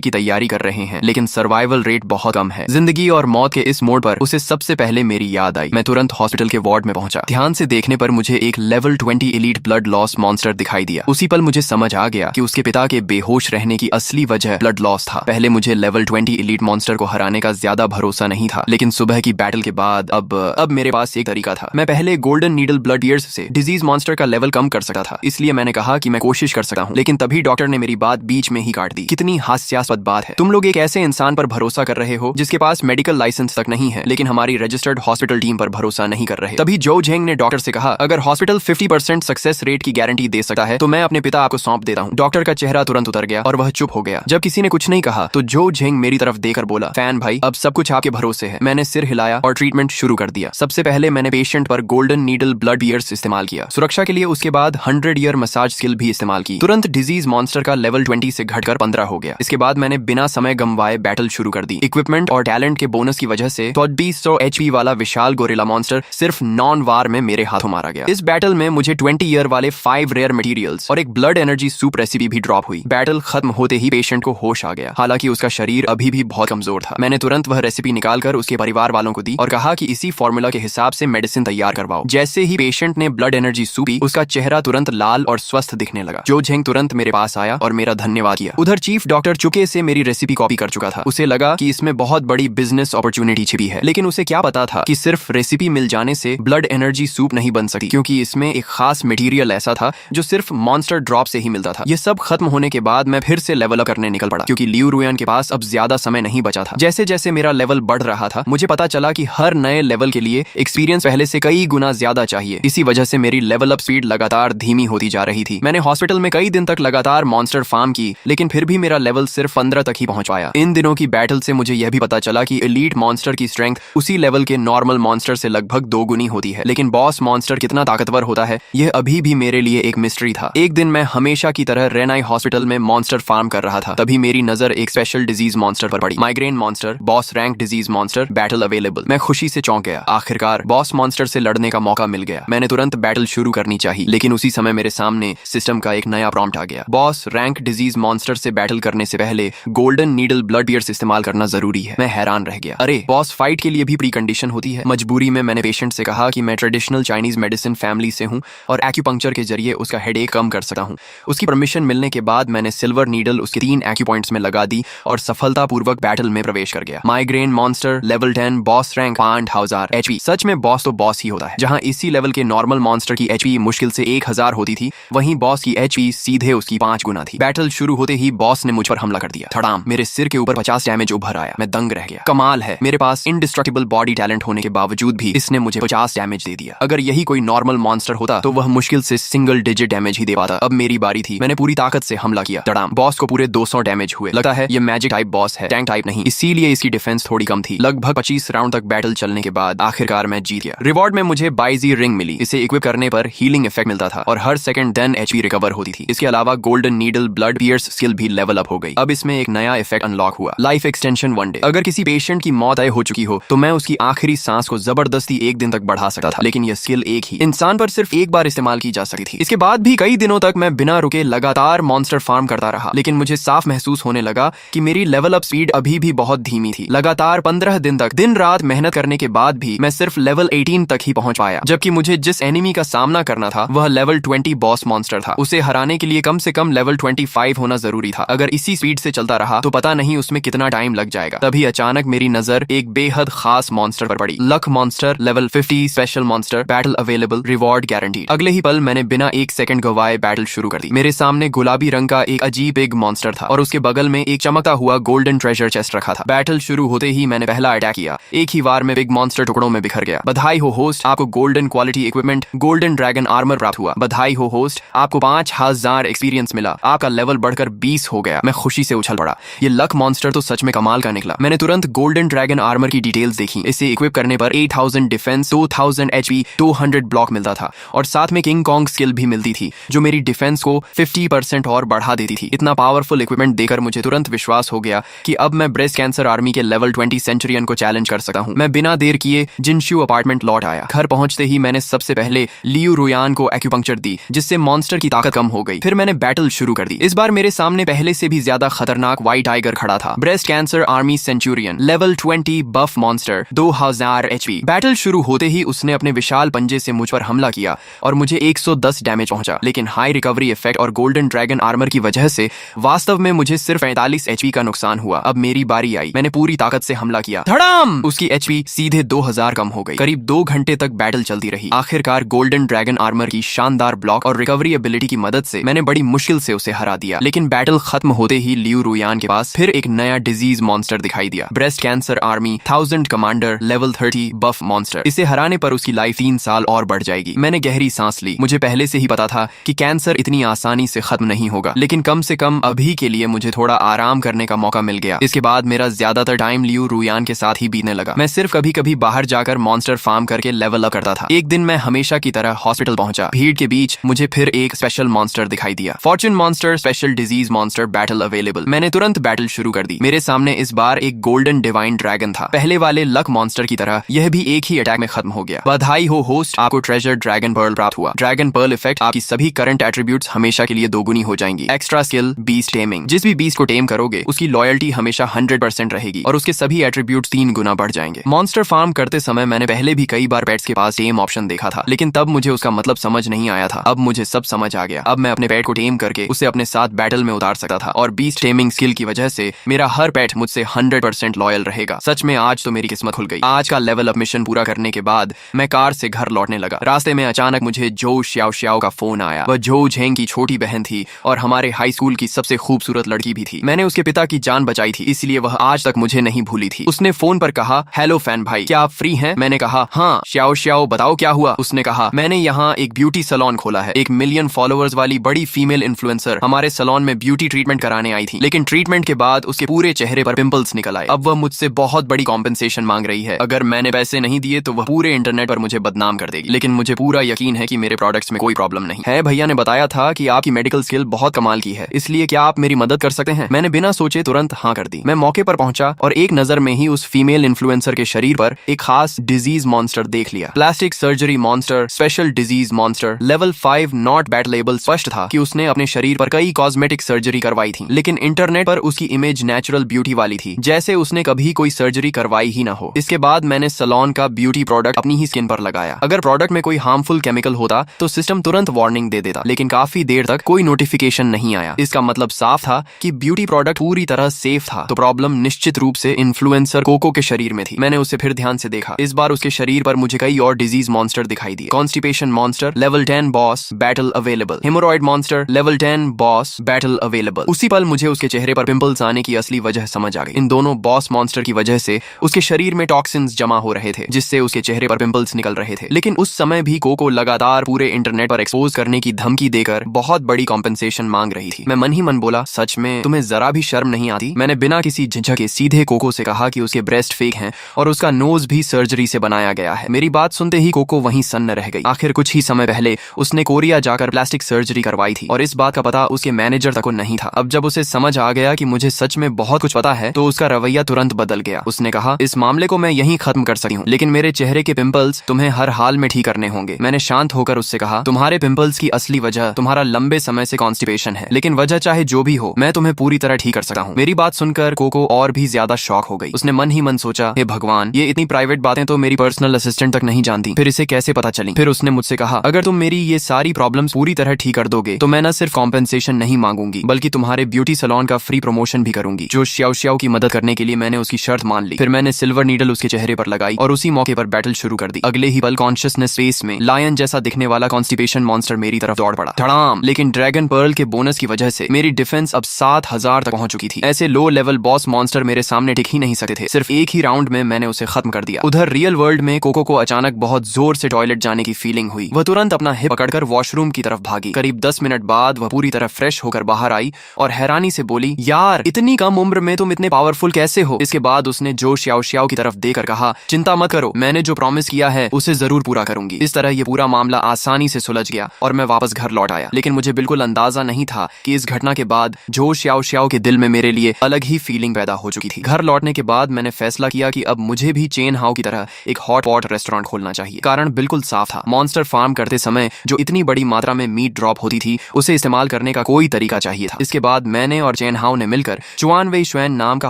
की तैयारी कर रहे हैं, लेकिन सर्वाइवल रेट बहुत कम है। जिंदगी और मौत के इस मोड़ पर उसे सबसे पहले मेरी याद आई। मैं तुरंत हॉस्पिटल के वार्ड में पहुंचा। ध्यान से देखने पर मुझे एक level 20 elite blood loss monster दिखाई दिया। उसी पल मुझे समझ आ गया कि उसके पिता के बेहोश रहने की असली वजह ब्लड लॉस था। पहले मुझे लेवल 20 एलीट मॉन्स्टर को हराने का ज्यादा भरोसा नहीं था, लेकिन सुबह की बैटल के बाद अब मेरे पास एक तरीका था। मैं पहले गोल्डन नीडल ब्लड टीयर्स से डिजीज मॉन्स्टर का लेवल कम कर सकता था, इसलिए मैंने कहा कि मैं कोशिश कर सकता हूँ। लेकिन तभी डॉक्टर ने मेरी बात बीच में ही काट दी। कितनी हास्यास्पद बात है। तुम लोग एक ऐसे इंसान पर भरोसा कर रहे हो जिसके पास मेडिकल लाइसेंस तक नहीं है, लेकिन हमारी रजिस्टर्ड हॉस्पिटल टीम पर भरोसा नहीं कर रहे। तभी जो झेंग ने डॉक्टर से कहा, अगर हॉस्पिटल 50% सक्सेस रेट की गारंटी दे सकता है तो मैं अपने पिता आपको सौंप देता हूँ। डॉक्टर का चेहरा तुरंत उतर गया और वह चुप हो गया। जब किसी ने कुछ नहीं कहा तो जो झेंग मेरी तरफ देखकर बोला, फैन भाई, अब सब कुछ आपके भरोसे है। मैंने सिर हिलाया और ट्रीटमेंट शुरू कर दिया। सबसे पहले मैंने पेशेंट पर गोल्डन नीडल ब्लड टीयर्स इस्तेमाल किया सुरक्षा के लिए। उसके बाद 100 ईयर मसाज स्किल भी इस्तेमाल की। तुरंत डिजीज मॉन्स्टर का लेवल 20 से घटकर 15 हो गया। इसके बाद मैंने बिना समय गंवाए बैटल शुरू कर दी। इक्विपमेंट और टैलेंट के बोनस की वजह से 2200 HP वाला विशाल गोरिल्ला मॉन्स्टर सिर्फ नॉन वार में मेरे हाथों मारा गया। इस बैटल में मुझे 20 ईयर वाले 5 रेयर मटेरियल्स और एक ब्लड एनर्जी सूप रेसिपी भी ड्रॉप हुई। बैटल खत्म होते ही पेशेंट को होश आ गया, हालांकि उसका शरीर अभी भी बहुत कमजोर था। मैंने तुरंत वह रेसिपी निकालकर उसके परिवार वालों को दी और कहा कि इसी फॉर्मूला के हिसाब से मेडिसिन तैयार करवाओ। जैसे ही पेशेंट ने ब्लड एनर्जी सूप पी, उसका चेहरा तुरंत लाल और स्वस्थ दिखने लगा। जो झेंग तुरंत मेरे पास आया और मेरा धन्यवाद किया। उधर चीफ डॉक्टर चुके से मेरी रेसिपी कॉपी कर चुका था। उसे लगा कि इसमें बहुत बड़ी बिजनेस अपॉर्चुनिटी छिपी है, लेकिन उसे क्या पता था कि सिर्फ रेसिपी मिल जाने से ब्लड एनर्जी सूप नहीं बन सकती, क्योंकि इसमें एक खास मटेरियल ऐसा था जो सिर्फ मॉन्स्टर ड्रॉप से ही मिलता था। ये सब खत्म होने के बाद मैं फिर से लेवल अप करने निकल पड़ा, क्योंकि लियू रुयान के पास अब ज्यादा समय नहीं बचा था। जैसे जैसे मेरा लेवल बढ़ रहा था, मुझे पता चला कि हर नए लेवल के लिए एक्सपीरियंस पहले से कई गुना ज्यादा चाहिए। इसी वजह से मेरी लेवल अप स्पीड लगातार धीमी होती जा रही थी। मैंने हॉस्पिटल में कई दिन तक लगातार मॉन्स्टर फार्म की, लेकिन फिर भी मेरा लेवल सिर्फ 15 तक ही पहुंच पाया। इन दिनों की बैटल से मुझे यह भी पता चला कि एलीट मॉन्स्टर की स्ट्रेंथ उसी लेवल के नॉर्मल मॉन्स्टर से लगभग 2 गुनी होती है, लेकिन बॉस मॉन्स्टर कितना ताकतवर होता है यह अभी भी मेरे लिए एक मिस्ट्री था। एक दिन मैं हमेशा की तरह रेनाई हॉस्पिटल में मॉन्स्टर फार्म कर रहा था। तभी मेरी नजर एक स्पेशल डिजीज मॉन्स्टर पर पड़ी। Migraine monster, boss rank disease monster, battle available. मैं खुशी से चौंक गया। आखिरकार बॉस मॉन्स्टर से लड़ने का मौका मिल गया। मैंने तुरंत बैटल शुरू करनी चाहिए, लेकिन उसी समय मेरे सामने सिस्टम का एक नया प्रॉम्प्ट आ गया। बॉस रैंक डिजीज मॉन्स्टर से बैटल करने से पहले गोल्डन नीडल ब्लड टीयर्स इस्तेमाल करना जरूरी है। मैं हैरान रह गया। अरे, बॉस फाइट के लिए भी प्री कंडीशन होती है। मजबूरी में मैंने पेशेंट से कहा कि मैं ट्रेडिशनल चाइनीज मेडिसिन फैमिली से हूं और एक्यूपंक्चर के जरिए उसका हेडेक कम कर सकता हूं। उसकी परमिशन मिलने के बाद मैंने सिल्वर नीडल उसके 3 एक्यूपॉइंट्स में लगा दी और सफलतापूर्वक बैटल में प्रवेश कर गया। Migraine monster level 10, boss rank 5000 HP। सच में बॉस तो बॉस ही होता है। जहां इसी लेवल के नॉर्मल मॉन्स्टर की HP मुश्किल से 1000 होती थी, वहीं बॉस की HP सीधे उसकी 5 गुना थी। बैटल शुरू होते ही बॉस ने मुझ पर हमला कर दिया। धड़ाम, मेरे सिर के ऊपर 50 डैमेज उभर आया। मैं दंग रह गया। कमाल है, मेरे पास इंडिस्ट्रक्टिबल बॉडी टैलेंट होने के बावजूद भी इसने मुझे 50 डैमेज दे दिया। अगर यही कोई नॉर्मल मॉन्स्टर होता तो वह मुश्किल से सिंगल डिजिट डैमेज ही दे पाता। अब मेरी बारी थी। मैंने पूरी ताकत से हमला किया। धड़ाम, बॉस को पूरे 200 डैमेज हुए। लगता है ये मैजिक टाइप बॉस है, टैंक टाइप नहीं, इसीलिए इसकी डिफेंस थोड़ी कम थी। लगभग 25 राउंड तक बैटल चलने के बाद आखिरकार मैं जीत गया। रिवॉर्ड में मुझे बाइजी रिंग मिली। इसे इक्विप करने पर हीलिंग इफेक्ट मिलता था और हर सेकंड 10 HP रिकवर होती थी। इसके अलावा golden needle blood tears skill भी लेवल अप हो गई। अब इसमें एक नया इफेक्ट अनलॉक हुआ, लाइफ एक्सटेंशन 1 डे। अगर किसी पेशेंट की मौत तय हो चुकी हो तो मैं उसकी आखिरी सांस को जबरदस्ती 1 दिन तक बढ़ा सकता था, लेकिन यह स्किल एक ही इंसान पर सिर्फ एक बार इस्तेमाल की जा सकती थी। इसके बाद भी कई दिनों तक मैं बिना रुके लगातार मॉन्स्टर फार्म करता रहा, लेकिन मुझे साफ महसूस होने लगा कि मेरी लेवल अप स्पीड अभी भी बहुत धीमी थी। लगातार 15 दिन तक दिन रात मेहनत करने के बाद भी मैं सिर्फ लेवल 18 तक ही पहुंच पाया, जबकि मुझे जिस एनिमी का सामना करना था वह लेवल 20 बॉस मॉन्स्टर था। उसे हराने के लिए कम से कम लेवल 25 होना जरूरी था। अगर इसी स्पीड से चलता रहा तो पता नहीं उसमें कितना टाइम लग जाएगा। तभी अचानक मेरी नजर एक बेहद खास मॉन्स्टर पर पड़ी। Luck monster, level 50, special monster, battle available, reward guaranteed. अगले ही पल मैंने बिना 1 सेकंड गवाए बैटल शुरू कर दी। मेरे सामने गुलाबी रंग का एक अजीब बिग मॉन्स्टर था और उसके बगल में एक चमकता हुआ गोल्डन ट्रेजर चेस्ट रखा था। बैटल शुरू होते ही मैंने पहला अटैक किया। एक ही वार में बिग मॉन्स्टर टुकड़ों में बिखर गया। बधाई हो होस्ट, आपको golden quality equipment golden dragon armour प्राप्त हुआ। बधाई हो होस्ट, आपको 5000 एक्सपीरियंस मिला। आपका लेवल बढ़कर 20 हो गया। मैं खुशी से उछल पड़ा। ये लक मॉन्स्टर तो सच में कमाल का निकला। मैंने तुरंत गोल्डन ड्रैगन आर्मर की डिटेल्स देखी। इसे इक्विप करने पर 8000 डिफेंस, 2000 HP, 200 ब्लॉक मिलता था और साथ में किंग कॉन्ग स्किल भी मिलती थी जो मेरी डिफेंस को 50% और बढ़ा देती थी। इतना पावरफुल इक्विपमेंट देकर मुझे तुरंत विश्वास हो गया कि अब मैं ब्रेस्ट कैंसर आर्मी के लेवल 20 सेंचुरियन को चैलेंज कर सकता हूँ। मैं बिना देर किए जिनशू अपार्टमेंट लौट आया। घर पहुंचते ही मैंने सबसे पहले लियू रुयान को एक्यूपंक्चर दी, जिससे मॉन्स्टर की ताकत कम हो गई। फिर मैंने बैटल शुरू कर दी। इस बार मेरे सामने पहले से भी ज्यादा खतरनाक व्हाइट टाइगर खड़ा था। Breast cancer army centurion level 20 buff monster 2000 HP। Battle शुरू होते ही उसने अपने विशाल पंजे से मुझ पर हमला किया और मुझे 110 डैमेज पहुंचा, लेकिन हाई रिकवरी इफेक्ट और गोल्डन ड्रैगन आर्मर की वजह से वास्तव में मुझे सिर्फ 45 HP का नुकसान हुआ। अब मेरी बारी आई। मैंने पूरी ताकत से हमला किया, धड़ाम! उसकी HP सीधे 2000 कम हो गई। करीब 2 घंटे तक बैटल चलती रही। आखिरकार गोल्डन ड्रैगन आर्मर की शानदार ब्लॉक और रिकवरी एबिलिटी की मदद से मैंने बड़ी मुश्किल से उसे हरा दिया। लेकिन बैटल खत्म होते ही लियू रुयान के पास फिर एक नया डिजीज मॉन्स्टर दिखाई दिया। Breast cancer army 1000 commander level 30 बफ मॉन्स्टर। इसे हराने पर उसकी लाइफ 3 साल और बढ़ जाएगी। मैंने गहरी सांस ली। मुझे पहले से ही पता था कि कैंसर इतनी आसानी से खत्म नहीं होगा, लेकिन कम से कम अभी के लिए मुझे थोड़ा आराम करने का मौका मिल गया। इसके बाद मेरा ज्यादातर टाइम लियू रुयान के साथ ही बीतने लगा। मैं सिर्फ कभी कभी बाहर जाकर मॉन्स्टर फार्म करके लेवल अप करता था। एक दिन मैं हमेशा की तरह हॉस्पिटल पहुंचा। भीड़ के बीच मुझे फिर एक स्पेशल मॉन्स्टर दिखाई दिया। Fortune monster special disease monster battle available. मैंने तुरंत बैटल शुरू कर दी। मेरे सामने इस बार एक गोल्डन डिवाइन ड्रैगन था। पहले वाले लक मॉन्स्टर की तरह यह भी एक ही अटैक में खत्म हो गया। बधाई हो होस्ट, आपको ट्रेजर ड्रैगन पर्ल प्राप्त हुआ। ड्रैगन पर्ल इफेक्ट आपकी सभी करंट एट्रीब्यूट्स हमेशा के लिए दोगुनी हो जाएंगी। Extra skill beast taming. जिस भी बीस्ट को टेम करोगे उसकी लॉयल्टी हमेशा 100% रहेगी और उसके सभी एट्रीब्यूट्स 3 गुना बढ़ जाएंगे। मॉन्स्टर फार्म करते समय मैंने पहले भी कई बार पेट्स के पास टेम ऑप्शन देखा था, लेकिन तब मुझे उसका मतलब समझ नहीं आया था। अब मुझे सब समझ आ गया। अब मैं अपने पेट को टेम करके उसे अपने साथ बैटल में उतार सकता था और बीस्ट टेमिंग स्किल की वजह से मेरा हर पेट मुझसे 100% लॉयल रहेगा। सच में आज तो मेरी किस्मत खुल गई। आज का लेवल अप मिशन पूरा करने के बाद मैं कार से घर लौटने लगा। रास्ते में अचानक मुझे जो श्याओ श्याओ का फोन आया। वह जो झेंग की छोटी बहन थी और हमारे हाई स्कूल की सबसे खूबसूरत लड़की भी थी। मैंने उसके पिता की जान बचाई थी, इसलिए वह आज तक मुझे नहीं भूली थी। उसने फोन पर कहा, हेलो फैन भाई, क्या आप फ्री हैं? मैंने कहा हाँ। श्याओ श्याओ बताओ क्या हुआ? उसने कहा, मैंने यहाँ एक ब्यूटी सैलून खोला है। 1 मिलियन फॉलोअर्स वाली बड़ी फीमेल इन्फ्लुएंसर हमारे सैलून में ब्यूटी ट्रीटमेंट कराने आई थी, लेकिन ट्रीटमेंट के बाद उसके पूरे चेहरे पर पिंपल्स निकल आए। अब वह मुझसे बहुत बड़ी कॉम्पेंसेशन मांग रही है। अगर मैंने पैसे नहीं दिए तो वह पूरे इंटरनेट पर मुझे बदनाम कर देगी। लेकिन मुझे पूरा यकीन है कि मेरे प्रोडक्ट्स में कोई प्रॉब्लम नहीं है। भैया ने बताया था कि आपकी मेडिकल स्किल बहुत कमाल की है, इसलिए क्या आप मेरी मदद कर सकते हैं? मैंने बिना सोचे तुरंत हाँ कर दी। मैं मौके पर पहुंचा और एक नजर में ही उस फीमेल इन्फ्लुएंसर के शरीर पर एक खास डिजीज मॉन्स्टर देख लिया। Plastic surgery monster special disease monster level 5 not battleable. स्पष्ट था कि उसने अपने शरीर पर कई कॉस्मेटिक सर्जरी करवाई थी, लेकिन इंटरनेट पर उसकी इमेज नेचुरल ब्यूटी वाली थी, जैसे उसने कभी कोई सर्जरी करवाई ही ना हो। इसके बाद मैंने सैलून का ब्यूटी प्रोडक्ट अपनी ही स्किन पर लगाया। अगर प्रोडक्ट में कोई हार्मफुल केमिकल होता तो सिस्टम तुरंत वार्निंग दे देता, लेकिन काफी देर तक कोई नोटिफिकेशन नहीं आया। इसका मतलब साफ था कि ब्यूटी प्रोडक्ट पूरी तरह सेफ था। तो प्रॉब्लम निश्चित रूप से इन्फ्लुएंसर कोको के शरीर में थी। मैंने उसे फिर ध्यान से देखा। इस बार उसके शरीर पर मुझे कई और डिजीज मॉन्स्टर दिखाई दिए। Constipation monster level 10 boss battle available. Haemorrhoid monster level 10 boss battle available. उसी पल मुझे उसके चेहरे पर पिंपल्स आने की असली वजह समझ आ गई। इन दोनों बॉस मॉन्स्टर की वजह से उसके शरीर में टॉक्सिन्स जमा हो रहे थे, जिससे उसके चेहरे पर पिंपल्स निकल रहे थे। लेकिन उस समय भी कोको लगातार पूरे इंटरनेट पर एक्सपोज करने की धमकी देकर बहुत बड़ी कॉम्पेंसेशन मांग रही थी। मैं मन ही मन बोला, सच में तुम्हें जरा भी शर्म नहीं आती? मैंने बिना किसी झिझक के सीधे कोको से कहा कि उसके ब्रेस्ट फेक हैं और उसका नोज भी सर्जरी से बनाया गया है। मेरी बात सुनते ही कोको वहीं सन्न रह गई। आखिर कुछ ही समय पहले उसने कोरिया जाकर प्लास्टिक सर्जरी करवाई थी और इस बात का पता उसके मैनेजर तक को नहीं था। अब जब उसे समझ आ गया कि मुझे सच में बहुत कुछ पता है तो उसका रवैया तुरंत बदल गया। उसने कहा, इस मामले को मैं यहीं खत्म कर सकती हूँ, लेकिन मेरे चेहरे के पिंपल्स तुम्हें हर हाल में ठीक करने होंगे। मैंने शांत होकर उससे कहा, तुम्हारे पिंपल्स की असली वजह तुम्हारा लंबे समय से कॉन्स्टिपेशन है, लेकिन वजह चाहे जो भी हो मैं तुम्हें पूरी तरह ठीक कर सकता हूँ। मेरी बात सुनकर कोको और भी ज्यादा शॉक हो गई। उसने मन ही मन सोचा, हे भगवान, ये इतनी प्राइवेट बातें तो मेरी पर्सनल असिस्टेंट तक नहीं जानती, फिर इसे कैसे पता चली? फिर उसने मुझसे कहा, अगर तुम मेरी ये सारी प्रॉब्लम्स पूरी तरह ठीक कर दोगे तो मैं न सिर्फ कॉम्पेंसेशन नहीं मांगूंगी बल्कि तुम्हारे ब्यूटी सैलून का फ्री प्रमोशन भी करूंगी। जो श्याओ श्याओ की मदद करने के लिए मैंने उसकी शर्त मान ली। फिर मैंने सिल्वर नीडल उसके चेहरे पर लगाई और उसी मौके पर बैटल शुरू कर दी। अगले ही पल कॉन्शियसनेस स्पेस में लायन जैसा दिखने वाला कॉन्स्टिपेशन मॉन्स्टर मेरी तरफ दौड़ पड़ा, धड़ाम। लेकिन ड्रैगन पर्ल के बोनस की वजह से मेरी डिफेंस अब 7000 तक पहुंच चुकी थी। ऐसे लो लेवल बॉस मॉन्स्टर मेरे सामने टिक ही नहीं सकते थे। सिर्फ एक ही राउंड में मैंने उसे खत्म कर दिया। उधर रियल वर्ल्ड में कोको को अचानक बहुत जोर से टॉयलेट जाने की फीलिंग हुई। वह तुरंत अपना हिप पकड़कर वॉशरूम की तरफ भागी। करीब 10 मिनट बाद वह पूरी तरह फ्रेश होकर बाहर आई और हैरानी से बोली, यार इतनी कम उम्र में तुम इतने पावरफुल कैसे हो? इसके बाद उसने जो श्याओ श्याओ की तरफ देकर कहा, चिंता मत करो, मैंने जो प्रॉमिस किया है उसे जरूर पूरा करूंगी। इस तरह ये पूरा मामला आसानी से सुलझ गया और मैं वापस घर लौट आया। लेकिन मुझे बिल्कुल अंदाजा नहीं था कि इस घटना के बाद जो श्याओ श्याओ के दिल में मेरे लिए अलग ही फीलिंग पैदा हो चुकी थी। घर लौटने के बाद मैंने फैसला किया कि अब मुझे भी चेन हाउ की तरह एक हॉट पॉट रेस्टोरेंट खोलना चाहिए। कारण बिल्कुल साफ था, मॉन्स्टर फार्म करते समय जो इतनी बड़ी मात्रा में मीट ड्रॉप होती थी उसे इस्तेमाल करने का कोई तरीका चाहिए था। इसके बाद मैंने और चैन हाउ ने मिलकर चुआन वेई शुएन नाम का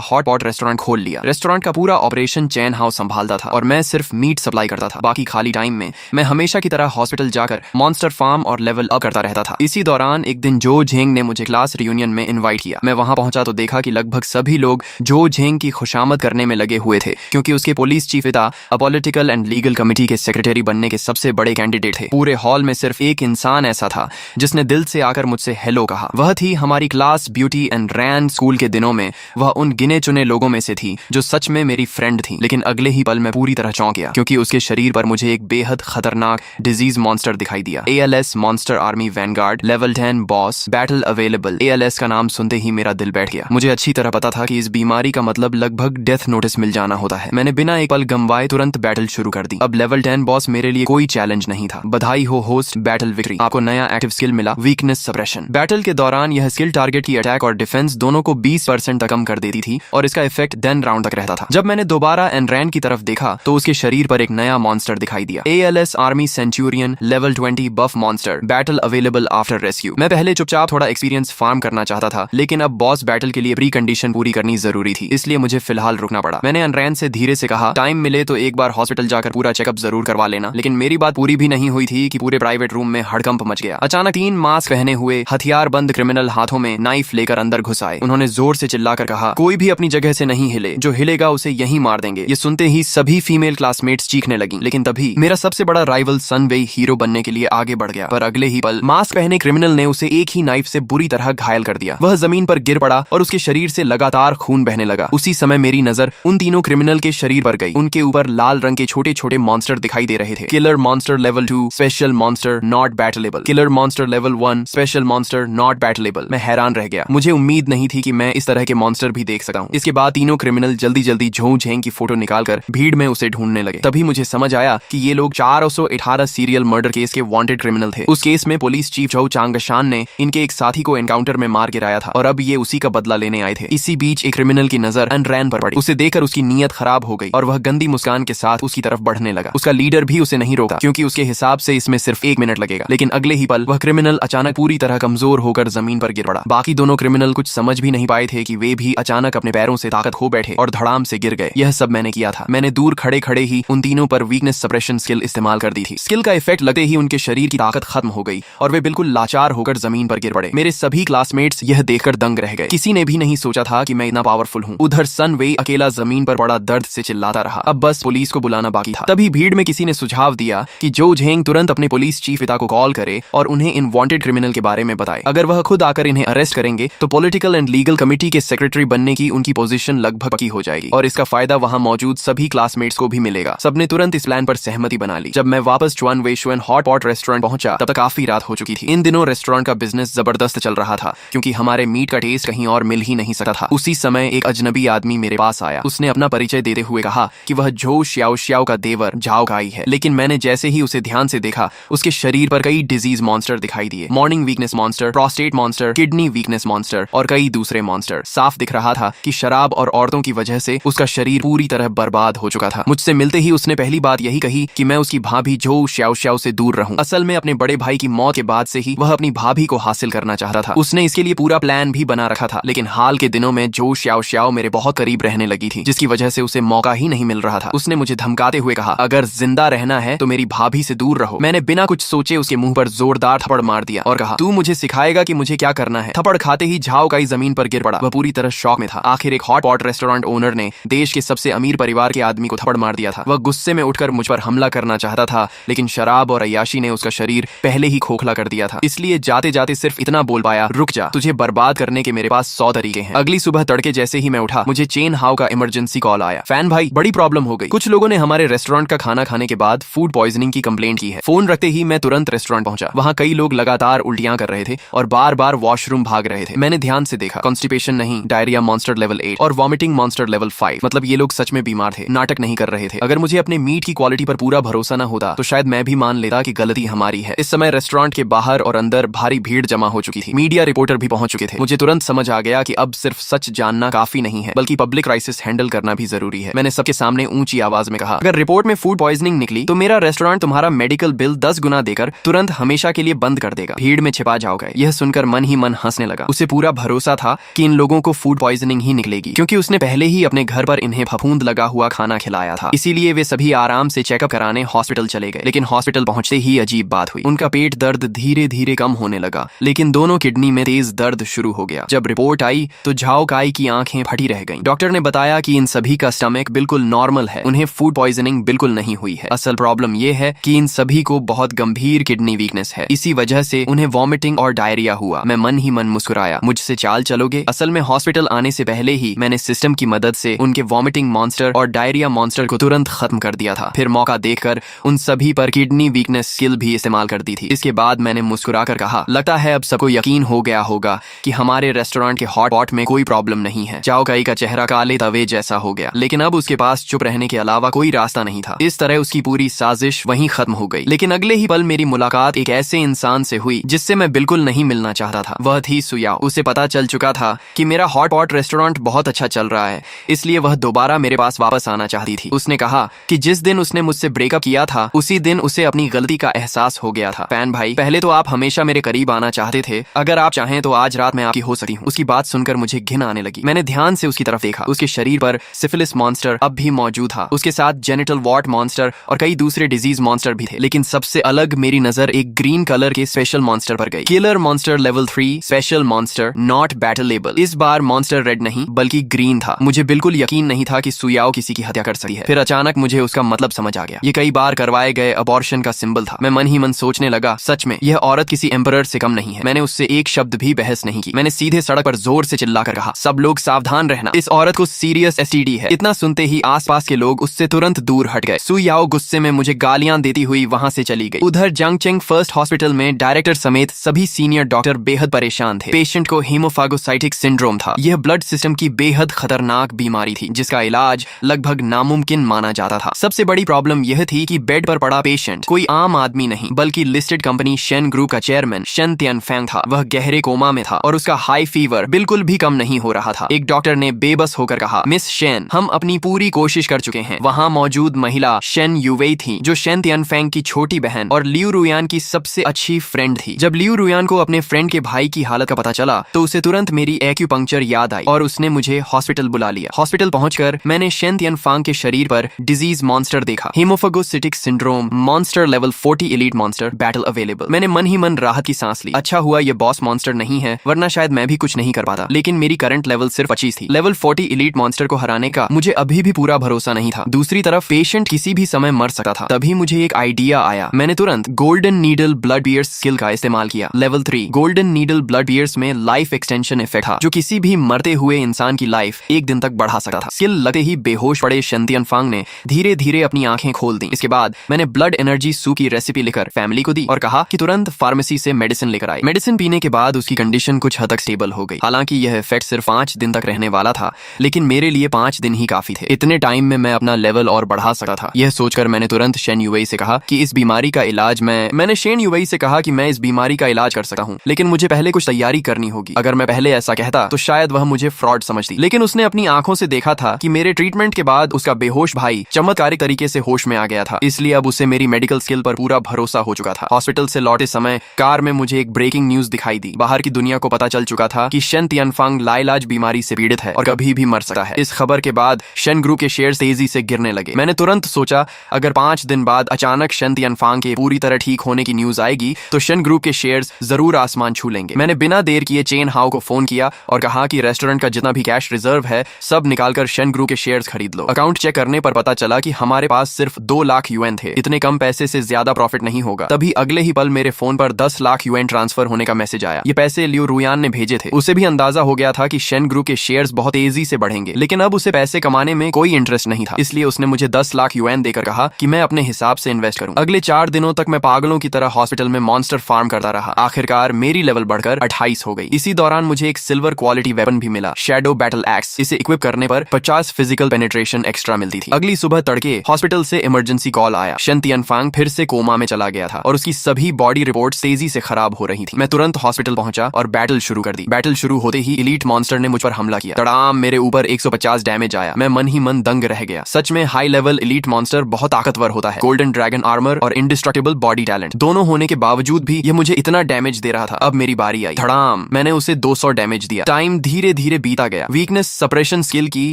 हॉट पॉट रेस्टोरेंट खोल लिया। रेस्टोरेंट का पूरा ऑपरेशन चैन हाउ संभालता था और मैं सिर्फ मीट सप्लाई करता था। बाकी खाली टाइम में मैं हमेशा की तरह हॉस्पिटल जाकर मॉन्स्टर फार्म और लेवल अप करता रहता था। इसी दौरान एक दिन जो झेंग ने मुझे क्लास रियूनियन में इनवाइट किया। मैं वहां पहुंचा तो देखा कि लगभग सभी लोग जो झेंग की खुशामद करने में लगे हुए थे, क्योंकि उसके पुलिस चीफ पिता पॉलिटिकल एंड लीगल कमेटी के सेक्रेटरी बनने के सबसे बड़े कैंडिडेट थे। पूरे हॉल में सिर्फ एक इंसान ऐसा था जिसने दिल से आकर मुझसे हेलो कहा। वह थी हमारी class beauty and ran. School के दिनों में वह उन गिने चुने लोगों में से थी जो सच में मेरी फ्रेंड थी। लेकिन अगले ही पल मैं पूरी तरह चौंक गया, क्योंकि उसके शरीर पर मुझे एक बेहद खतरनाक डिजीज मॉन्स्टर दिखाई दिया। ALS monster army Vanguard level 10 boss battle available. ALS का नाम सुनते ही मेरा दिल बैठ गया। मुझे अच्छी तरह पता था कि इस बीमारी का मतलब लगभग डेथ नोटिस मिल जाना होता है। मैंने बिना एक पल गंवाए तुरंत बैटल शुरू कर दी। अब लेवल 10 बॉस मेरे लिए कोई चैलेंज नहीं था। बधाई हो होस्ट, बैटल विक्ट्री। आपको नया एक्टिव स्किल मिला, वीकनेस सप्रेशन। बैटल के दौरान यह स्किल टारगेट की अटैक और डिफेंस दोनों को 20% तक कम कर देती थी और इसका इफेक्ट 10 राउंड तक रहता था। जब मैंने दोबारा एनरैन की तरफ देखा तो उसके शरीर पर एक नया मॉन्स्टर दिखाई दिया। ALS army centurion level 20 buff monster battle available after rescue. मैं पहले चुपचाप थोड़ा एक्सपीरियंस फार्म करना चाहता था, लेकिन अब बॉस बैटल के लिए प्री कंडीशन पूरी करनी जरूरी थी, इसलिए मुझे फिलहाल रुकना पड़ा। मैंने एनरैन से धीरे से कहा, टाइम मिले तो एक बार हॉस्पिटल जाकर पूरा चेकअप जरूर करवा लेना। लेकिन मेरी बात पूरी भी नहीं हुई थी कि पूरे प्राइवेट रूम में हड़कंप मच गया। अचानक 3 मास्क पहने हुए हथियारबंद क्रिमिनल हाथों में नाइफ लेकर अंदर घुस आए। उन्होंने जोर से चिल्लाकर कहा, कोई भी अपनी जगह से नहीं हिले, जो हिलेगा उसे यहीं मार देंगे। ये सुनते ही सभी फीमेल क्लासमेट्स चीखने लगी। लेकिन तभी मेरा सबसे बड़ा राइवल सन वेई हीरो बनने के लिए आगे बढ़ गया। पर अगले ही पल मास्क पहने क्रिमिनल ने उसे एक ही नाइफ से बुरी तरह घायल कर दिया। वह जमीन पर गिर पड़ा और उसके शरीर से लगातार खून बहने लगा। उसी समय मेरी नजर उन तीनों क्रिमिनल के शरीर पर गई। उनके ऊपर लाल रंग के छोटे छोटे मॉन्स्टर दिखाई दे रहे थे। Killer monster level 2 special monster not battleable. Killer monster level 1 special monster not battleable. मैं हैरान रह गया। मुझे उम्मीद नहीं थी कि मैं इस तरह के मॉन्स्टर भी देख सकता हूँ। इसके बाद तीनों क्रिमिनल जल्दी जल्दी झों झेंग की फोटो निकालकर भीड़ में उसे ढूंढने लगे। तभी मुझे समझ आया कि ये लोग 418 सीरियल मर्डर केस के वांटेड क्रिमिनल थे। उस केस में पुलिस चीफ झोउ चांगशान ने इनके एक साथी को एनकाउंटर में मार गिराया था और अब ये उसी का बदला लेने आए थे। इसी बीच एक क्रिमिनल की नजर एनरैन पर पड़ी। उसे देखकर उसकी नीयत खराब हो गई और वह गंदी मुस्कान के साथ उसकी तरफ बढ़ने लगा। उसका लीडर भी उसे नहीं रोका, क्योंकि उसके हिसाब से इसमें सिर्फ 1 मिनट लगेगा। लेकिन अगले ही पल वह क्रिमिनल अचानक पूरी तरह कमजोर होकर जमीन पर गिर पड़ा। बाकी दोनों क्रिमिनल कुछ समझ भी नहीं पाए थे कि वे भी अचानक अपने पैरों से ताकत खो बैठे और धड़ाम से गिर गए। यह सब मैंने किया था। मैंने दूर खड़े खड़े ही उन तीनों पर वीकनेस सप्रेशन स्किल इस्तेमाल कर दी थी। स्किल का इफेक्ट लगते ही उनके शरीर की ताकत खत्म हो गई और वे बिल्कुल लाचार होकर जमीन पर गिर पड़े। मेरे सभी क्लासमेट्स यह देखकर दंग रह गए। किसी ने भी नहीं सोचा था कि मैं इतना पावरफुल हूँ। उधर सन वेई अकेला जमीन पर पड़ा दर्द से चिल्लाता रहा। अब बस पुलिस को बुलाना बाकी था। तभी भीड़ में किसी ने सुझाव दिया कि जो झेंग तुरंत अपने पुलिस चीफ पिता को कॉल करे और उन्हें इन वांटेड क्रिमिनल के बारे में बताए। अगर वह खुद आकर इन्हें अरेस्ट करेंगे तो पॉलिटिकल एंड लीगल कमेटी के सेक्रेटरी बनने की उनकी पोजीशन लगभग पक्की हो जाएगी और इसका फायदा वहां मौजूद सभी क्लासमेट्स को भी मिलेगा। सबने तुरंत इस प्लान पर सहमति बना ली। जब मैं वापस चुआन वेई शुएन हॉट पॉट रेस्टोरेंट पहुंचा तब तक काफी रात हो चुकी थी। इन दिनों रेस्टोरेंट का बिजनेस जबरदस्त चल रहा था, क्योंकि हमारे मीट का टेस्ट कहीं और मिल ही नहीं सकता था। उसी समय एक अजनबी आदमी मेरे पास आया। उसने अपना परिचय देते हुए कहा कि वह झोउ श्याओ का देवर झाओ काई है। लेकिन मैंने जैसे ही उसे ध्यान से देखा, उसके शरीर पर कई डिजीज मॉन्स्टर दिखाई दिए। Morning weakness monster, prostate monster, kidney weakness monster और कई दूसरे मॉन्स्टर। साफ दिख रहा था कि शराब और औरतों की वजह से उसका शरीर पूरी तरह बर्बाद हो चुका था। मुझसे मिलते ही उसने पहली बात यही कही कि मैं उसकी भाभी झोउ श्याओ से दूर रहूं। असल में अपने बड़े भाई की मौत के बाद से ही वह अपनी भाभी को हासिल करना चाहता था। उसने इसके लिए पूरा प्लान भी बना रखा था। लेकिन हाल के दिनों में झोउ श्याओ मेरे बहुत करीब रहने लगी थी, जिसकी वजह से उसे मौका ही नहीं मिल रहा था। उसने मुझे धमकाते हुए कहा, अगर जिंदा रहना है तो मेरी भाभी से दूर रहो। मैंने बिना कुछ सोचे उसके मुंह पर जोरदार थप्पड़ मार दिया और कहा, तू मुझे सिखाएगा कि मुझे क्या करना है। थप्पड़ खाते ही झाओ काई जमीन पर गिर पड़ा। वह पूरी तरह शॉक में था। आखिर एक हॉट पॉट रेस्टोरेंट ओनर ने देश के सबसे अमीर परिवार के आदमी को थप्पड़ मार दिया था। वह गुस्से में उठकर मुझ पर हमला करना चाहता था, लेकिन शराब और अय्याशी ने उसका शरीर पहले ही खोखला कर दिया था। इसलिए जाते जाते सिर्फ इतना बोल पाया, रुक जा, तुझे बर्बाद करने के मेरे पास 100 तरीके हैं। अगली सुबह तड़के जैसे ही मैं उठा, मुझे चेन हाउ का इमरजेंसी कॉल आया। फैन भाई, बड़ी प्रॉब्लम हो गई। कुछ लोगों ने हमारे रेस्टोरेंट का खाना खाने के बाद फूड पॉइजनिंग की कंप्लेंट की है। फोन रखते ही मैं तुरंत रेस्टोरेंट पहुंचा। वहां कई लोग लगातार उल्टियां कर रहे थे और बार बार वॉशरूम भाग रहे थे। मैंने ध्यान से देखा, कॉन्स्टिपेशन नहीं, डायरिया मॉन्स्टर लेवल 8 और वॉमिटिंग मॉन्स्टर लेवल 5। मतलब ये लोग सच में बीमार थे, नाटक नहीं कर रहे थे। अगर मुझे अपने मीट की क्वालिटी पर पूरा भरोसा न होता तो शायद मैं भी मान लेता कि गलती हमारी है। इस समय रेस्टोरेंट के बाहर और अंदर भारी भीड़ जमा हो चुकी थी। मीडिया रिपोर्टर भी पहुंच चुके थे। मुझे तुरंत समझ आ गया कि अब सिर्फ सच जानना काफी नहीं है, बल्कि पब्लिक क्राइसिस हैंडल करना भी जरूरी है। मैंने सबके सामने ऊंची आवाज में कहा, अगर रिपोर्ट में फूड पॉइजनिंग निकली तो मेरा रेस्टोरेंट तुम्हारा मेडिकल बिल 10 गुना देकर तुरंत हमेशा के लिए बंद कर देगा। भीड़ में छिपा जाओ झाओ काई। यह सुनकर मन ही मन हंसने लगा। उसे पूरा भरोसा था कि इन लोगों को फूड पॉइजनिंग ही निकलेगी, क्योंकि उसने पहले ही अपने घर पर इन्हें फफूंद लगा हुआ खाना खिलाया था। इसीलिए वे सभी आराम से चेकअप कराने हॉस्पिटल चले गए। लेकिन हॉस्पिटल पहुंचते ही अजीब बात हुई। उनका पेट दर्द धीरे धीरे कम होने लगा, लेकिन दोनों किडनी में तेज दर्द शुरू हो गया। जब रिपोर्ट आई तो झाओ काई की आंखें फटी रह गईं। डॉक्टर ने बताया कि इन सभी का स्टमक बिल्कुल नॉर्मल है, उन्हें फूड पॉइजनिंग बिल्कुल नहीं हुई है। असल प्रॉब्लम यह है कि इन सभी को बहुत गंभीर किडनी वीकनेस है। इसी वजह से उन्हें वॉमिटिंग और डायरिया हुआ। मैं मन ही मन मुस्कुराया। मुझसे चाल चलोगे? असल में हॉस्पिटल आने से पहले ही मैंने सिस्टम की मदद से उनके वॉमिटिंग मॉन्स्टर और डायरिया मॉन्स्टर को तुरंत खत्म कर दिया था। फिर मौका देखकर उन सभी पर किडनी वीकनेस स्किल भी इस्तेमाल कर दी थी। इसके बाद मैंने मुस्कुराकर कहा, लगता है अब सबको यकीन हो गया होगा कि हमारे रेस्टोरेंट के हॉट पॉट में कोई प्रॉब्लम नहीं है। झाओ काई का चेहरा काले तवे जैसा हो गया, लेकिन अब उसके पास चुप रहने के अलावा कोई रास्ता नहीं था। इस तरह उसकी पूरी साजिश वहीं खत्म हो गई। लेकिन अगले ही पल मेरी मुलाकात एक ऐसे इंसान से हुई जिससे मैं बिल्कुल नहीं मिलना चाहता था। वह थी सुयाओ। उसे पता चल चुका था कि मेरा हॉट पॉट रेस्टोरेंट बहुत अच्छा चल रहा है, इसलिए वह दोबारा मेरे पास वापस आना चाहती थी। उसने कहा कि जिस दिन उसने मुझसे ब्रेकअप किया था उसी दिन उसे अपनी गलती का एहसास हो गया था। फैन भाई, पहले तो आप हमेशा मेरे करीब आना चाहते थे, अगर आप चाहें तो आज रात मैं आपकी हो सकती हूँ। उसकी बात सुनकर मुझे घिन आने लगी। मैंने ध्यान से उसकी तरफ देखा। उसके शरीर पर सिफिलिस मॉन्स्टर अब भी मौजूद था। उसके साथ जेनिटल वॉर्ट मॉन्स्टर और कई दूसरे डिजीज मॉन्स्टर भी थे। लेकिन सबसे अलग मेरी नजर एक ग्रीन कलर के स्पेशल मॉन्स्टर पर गई। Killer monster level 3 special monster, not battleable. इस बार मॉन्स्टर रेड नहीं बल्कि ग्रीन था। मुझे बिल्कुल यकीन नहीं था कि सुयाओ किसी की हत्या कर सकती है। फिर अचानक मुझे उसका मतलब समझ आ गया। ये कई बार करवाए गए अबॉर्शन का सिंबल था। मैं मन ही मन सोचने लगा, सच में यह औरत किसी एम्परर से कम नहीं है। मैंने उससे एक शब्द भी बहस नहीं की। मैंने सीधे सड़क पर जोर से चिल्लाकर कहा, सब लोग सावधान रहना, इस औरत को सीरियस एसटीडी है। इतना सुनते ही आसपास के लोग उससे तुरंत दूर हट गए। सुयाओ गुस्से में मुझे गालियां देती हुई वहां से चली गई। उधर जंगचेंग फर्स्ट हॉस्पिटल में डायरेक्टर समेत सभी सीनियर डॉक्टर बेहद परेशान थे। पेशेंट को हीमोफागोसाइटिक सिंड्रोम था। यह ब्लड सिस्टम की बेहद खतरनाक बीमारी थी जिसका इलाज लगभग नामुमकिन माना जाता था। सबसे बड़ी प्रॉब्लम यह थी कि बेड पर पड़ा पेशेंट कोई आम आदमी नहीं बल्कि लिस्टेड कंपनी शेन ग्रुप का चेयरमैन शेन तियानफैंग था। वह गहरे कोमा में था और उसका हाई फीवर बिल्कुल भी कम नहीं हो रहा था। एक डॉक्टर ने बेबस होकर कहा, मिस शेन, हम अपनी पूरी कोशिश कर चुके हैं। वहां मौजूद महिला शेन यूवेई थी जो शेन तियानफैंग की छोटी बहन और लियू रुयान की सबसे अच्छी फ्रेंड थी। जब लियू रुयान को अपने फ्रेंड के भाई की हालत का पता चला तो उसे तुरंत मेरी एक्यूपंक्चर याद आई और उसने मुझे हॉस्पिटल बुला लिया। हॉस्पिटल पहुंचकर मैंने शेन तियानफैंग के शरीर पर डिजीज मॉन्स्टर देखा। Haemophagocytic syndrome, monster level 40 elite monster, battle available. मैंने मन ही मन राहत की सांस ली। अच्छा हुआ ये बॉस मॉन्स्टर नहीं है, वरना शायद मैं भी कुछ नहीं कर पाता। लेकिन मेरी करंट लेवल सिर्फ 25 थी। लेवल 40 एलीट मॉन्स्टर को हराने का मुझे अभी भी पूरा भरोसा नहीं था। दूसरी तरफ पेशेंट किसी भी समय मर सकता था। तभी मुझे एक आइडिया आया। मैंने तुरंत golden needle blood pierce skill का इस्तेमाल किया। Level 3 golden needle blood pierce में लाइफ एक्सटेंशन इफेक्ट था जो किसी भी मरते हुए इंसान की लाइफ एक दिन तक बढ़ा सकता था। स्किल लगते ही बेहोश पड़े शेन तियानफैंग ने धीरे धीरे अपनी आंखें खोल दी। इसके बाद मैंने ब्लड एनर्जी सूप की रेसिपी लिखकर फैमिली को दी और कहा कि तुरंत फार्मेसी से मेडिसिन लेकर आए। मेडिसिन पीने के बाद उसकी कंडीशन कुछ हद तक स्टेबल हो गई। हालांकि यह इफेक्ट सिर्फ 5 दिन तक रहने वाला था, लेकिन मेरे लिए 5 दिन ही काफी थे। इतने टाइम में मैं अपना लेवल और बढ़ा सकता था। यह सोचकर मैंने तुरंत शेन यूवेई से कहा कि इस बीमारी का इलाज मैंने शेन यूवेई से कहा कि मैं इस बीमारी का इलाज कर सकता हूँ, लेकिन मुझे पहले कुछ तैयारी करनी होगी। अगर मैं पहले ऐसा कहता तो शायद वह मुझे फ्रॉड समझती, लेकिन उसने अपनी आंखों से देखा था कि मेरे ट्रीटमेंट के बाद उसका बेहोश भाई चमत्कारिक तरीके से होश में आ गया था। इसलिए अब उसे मेरी मेडिकल स्किल पर पूरा भरोसा हो चुका था। हॉस्पिटल से लौटे समय कार में मुझे एक ब्रेकिंग न्यूज दिखाई दी। बाहर की दुनिया को पता चल चुका था कि शेन तियानफैंग लाइलाज बीमारी से पीड़ित है और कभी भी मर सकता है। इस खबर के बाद शेन ग्रुप के शेयर तेजी से गिरने लगे। मैंने तुरंत सोचा, अगर 5 दिन बाद अचानक शेन तियानफैंग के पूरी तरह ठीक होने की न्यूज आएगी तो शेन ग्रुप के शेयर्स जरूर आसमान छू लेंगे। मैंने बिना देर किए चेन हाओ को फोन किया और कहा कि रेस्टोरेंट का जितना भी कैश रिजर्व है सब निकालकर शेन ग्रुप के शेयर्स खरीद लो। अकाउंट चेक करने पर पता चला कि हमारे पास सिर्फ 2 लाख यूएन थे। इतने कम पैसे से ज्यादा प्रॉफिट नहीं होगा। तभी अगले ही पल मेरे फोन पर 10 लाख यूएन ट्रांसफर होने का मैसेज आया। ये पैसे लियू रुयान ने भेजे थे। उसे भी अंदाजा हो गया था कि शेन ग्रुप के शेयर्स बहुत तेजी से बढ़ेंगे, लेकिन अब उसे पैसे कमाने में कोई इंटरेस्ट नहीं था। इसलिए उसने मुझे 10 लाख यूएन देकर कहा कि मैं अपने हिसाब से इन्वेस्ट करूं। अगले 4 दिनों तक मैं पागलों की तरह हॉस्पिटल में मॉन्स्टर फार्म करता रहा। आखिरकार मेरी लेवल बढ़कर 28 हो गई। इसी दौरान मुझे एक सिल्वर क्वालिटी वेपन भी मिला, शैडो बैटल एक्स। इसे इक्विप करने पर 50 फिजिकल पेनिट्रेशन एक्स्ट्रा मिलती थी। अगली सुबह तड़के हॉस्पिटल से इमरजेंसी कॉल आया। शेन तियानफैंग फिर से कोमा में चला गया था और उसकी सभी बॉडी रिपोर्ट्स तेजी से खराब हो रही थी। मैं तुरंत हॉस्पिटल पहुंचा और बैटल शुरू कर दी। बैटल शुरू होते ही एलीट मॉन्स्टर ने मुझ पर हमला किया। तड़ाम, मेरे ऊपर 150 डैमेज आया। मैं मन ही मन दंग रह गया। सच में हाई लेवल एलीट मॉन्स्टर बहुत ताकतवर होता है। गोल्डन ड्रैगन आर्मर और इंडिस्ट्रक्टिबल बॉडी टैलेंट दोनों होने के बावजूद भी यह मुझे इतना डैमेज डैमेज दे रहा था। अब मेरी बारी आई। धड़ाम, मैंने उसे 200 डैमेज दिया। टाइम धीरे धीरे बीता गया। वीकनेस सप्रेशन स्किल की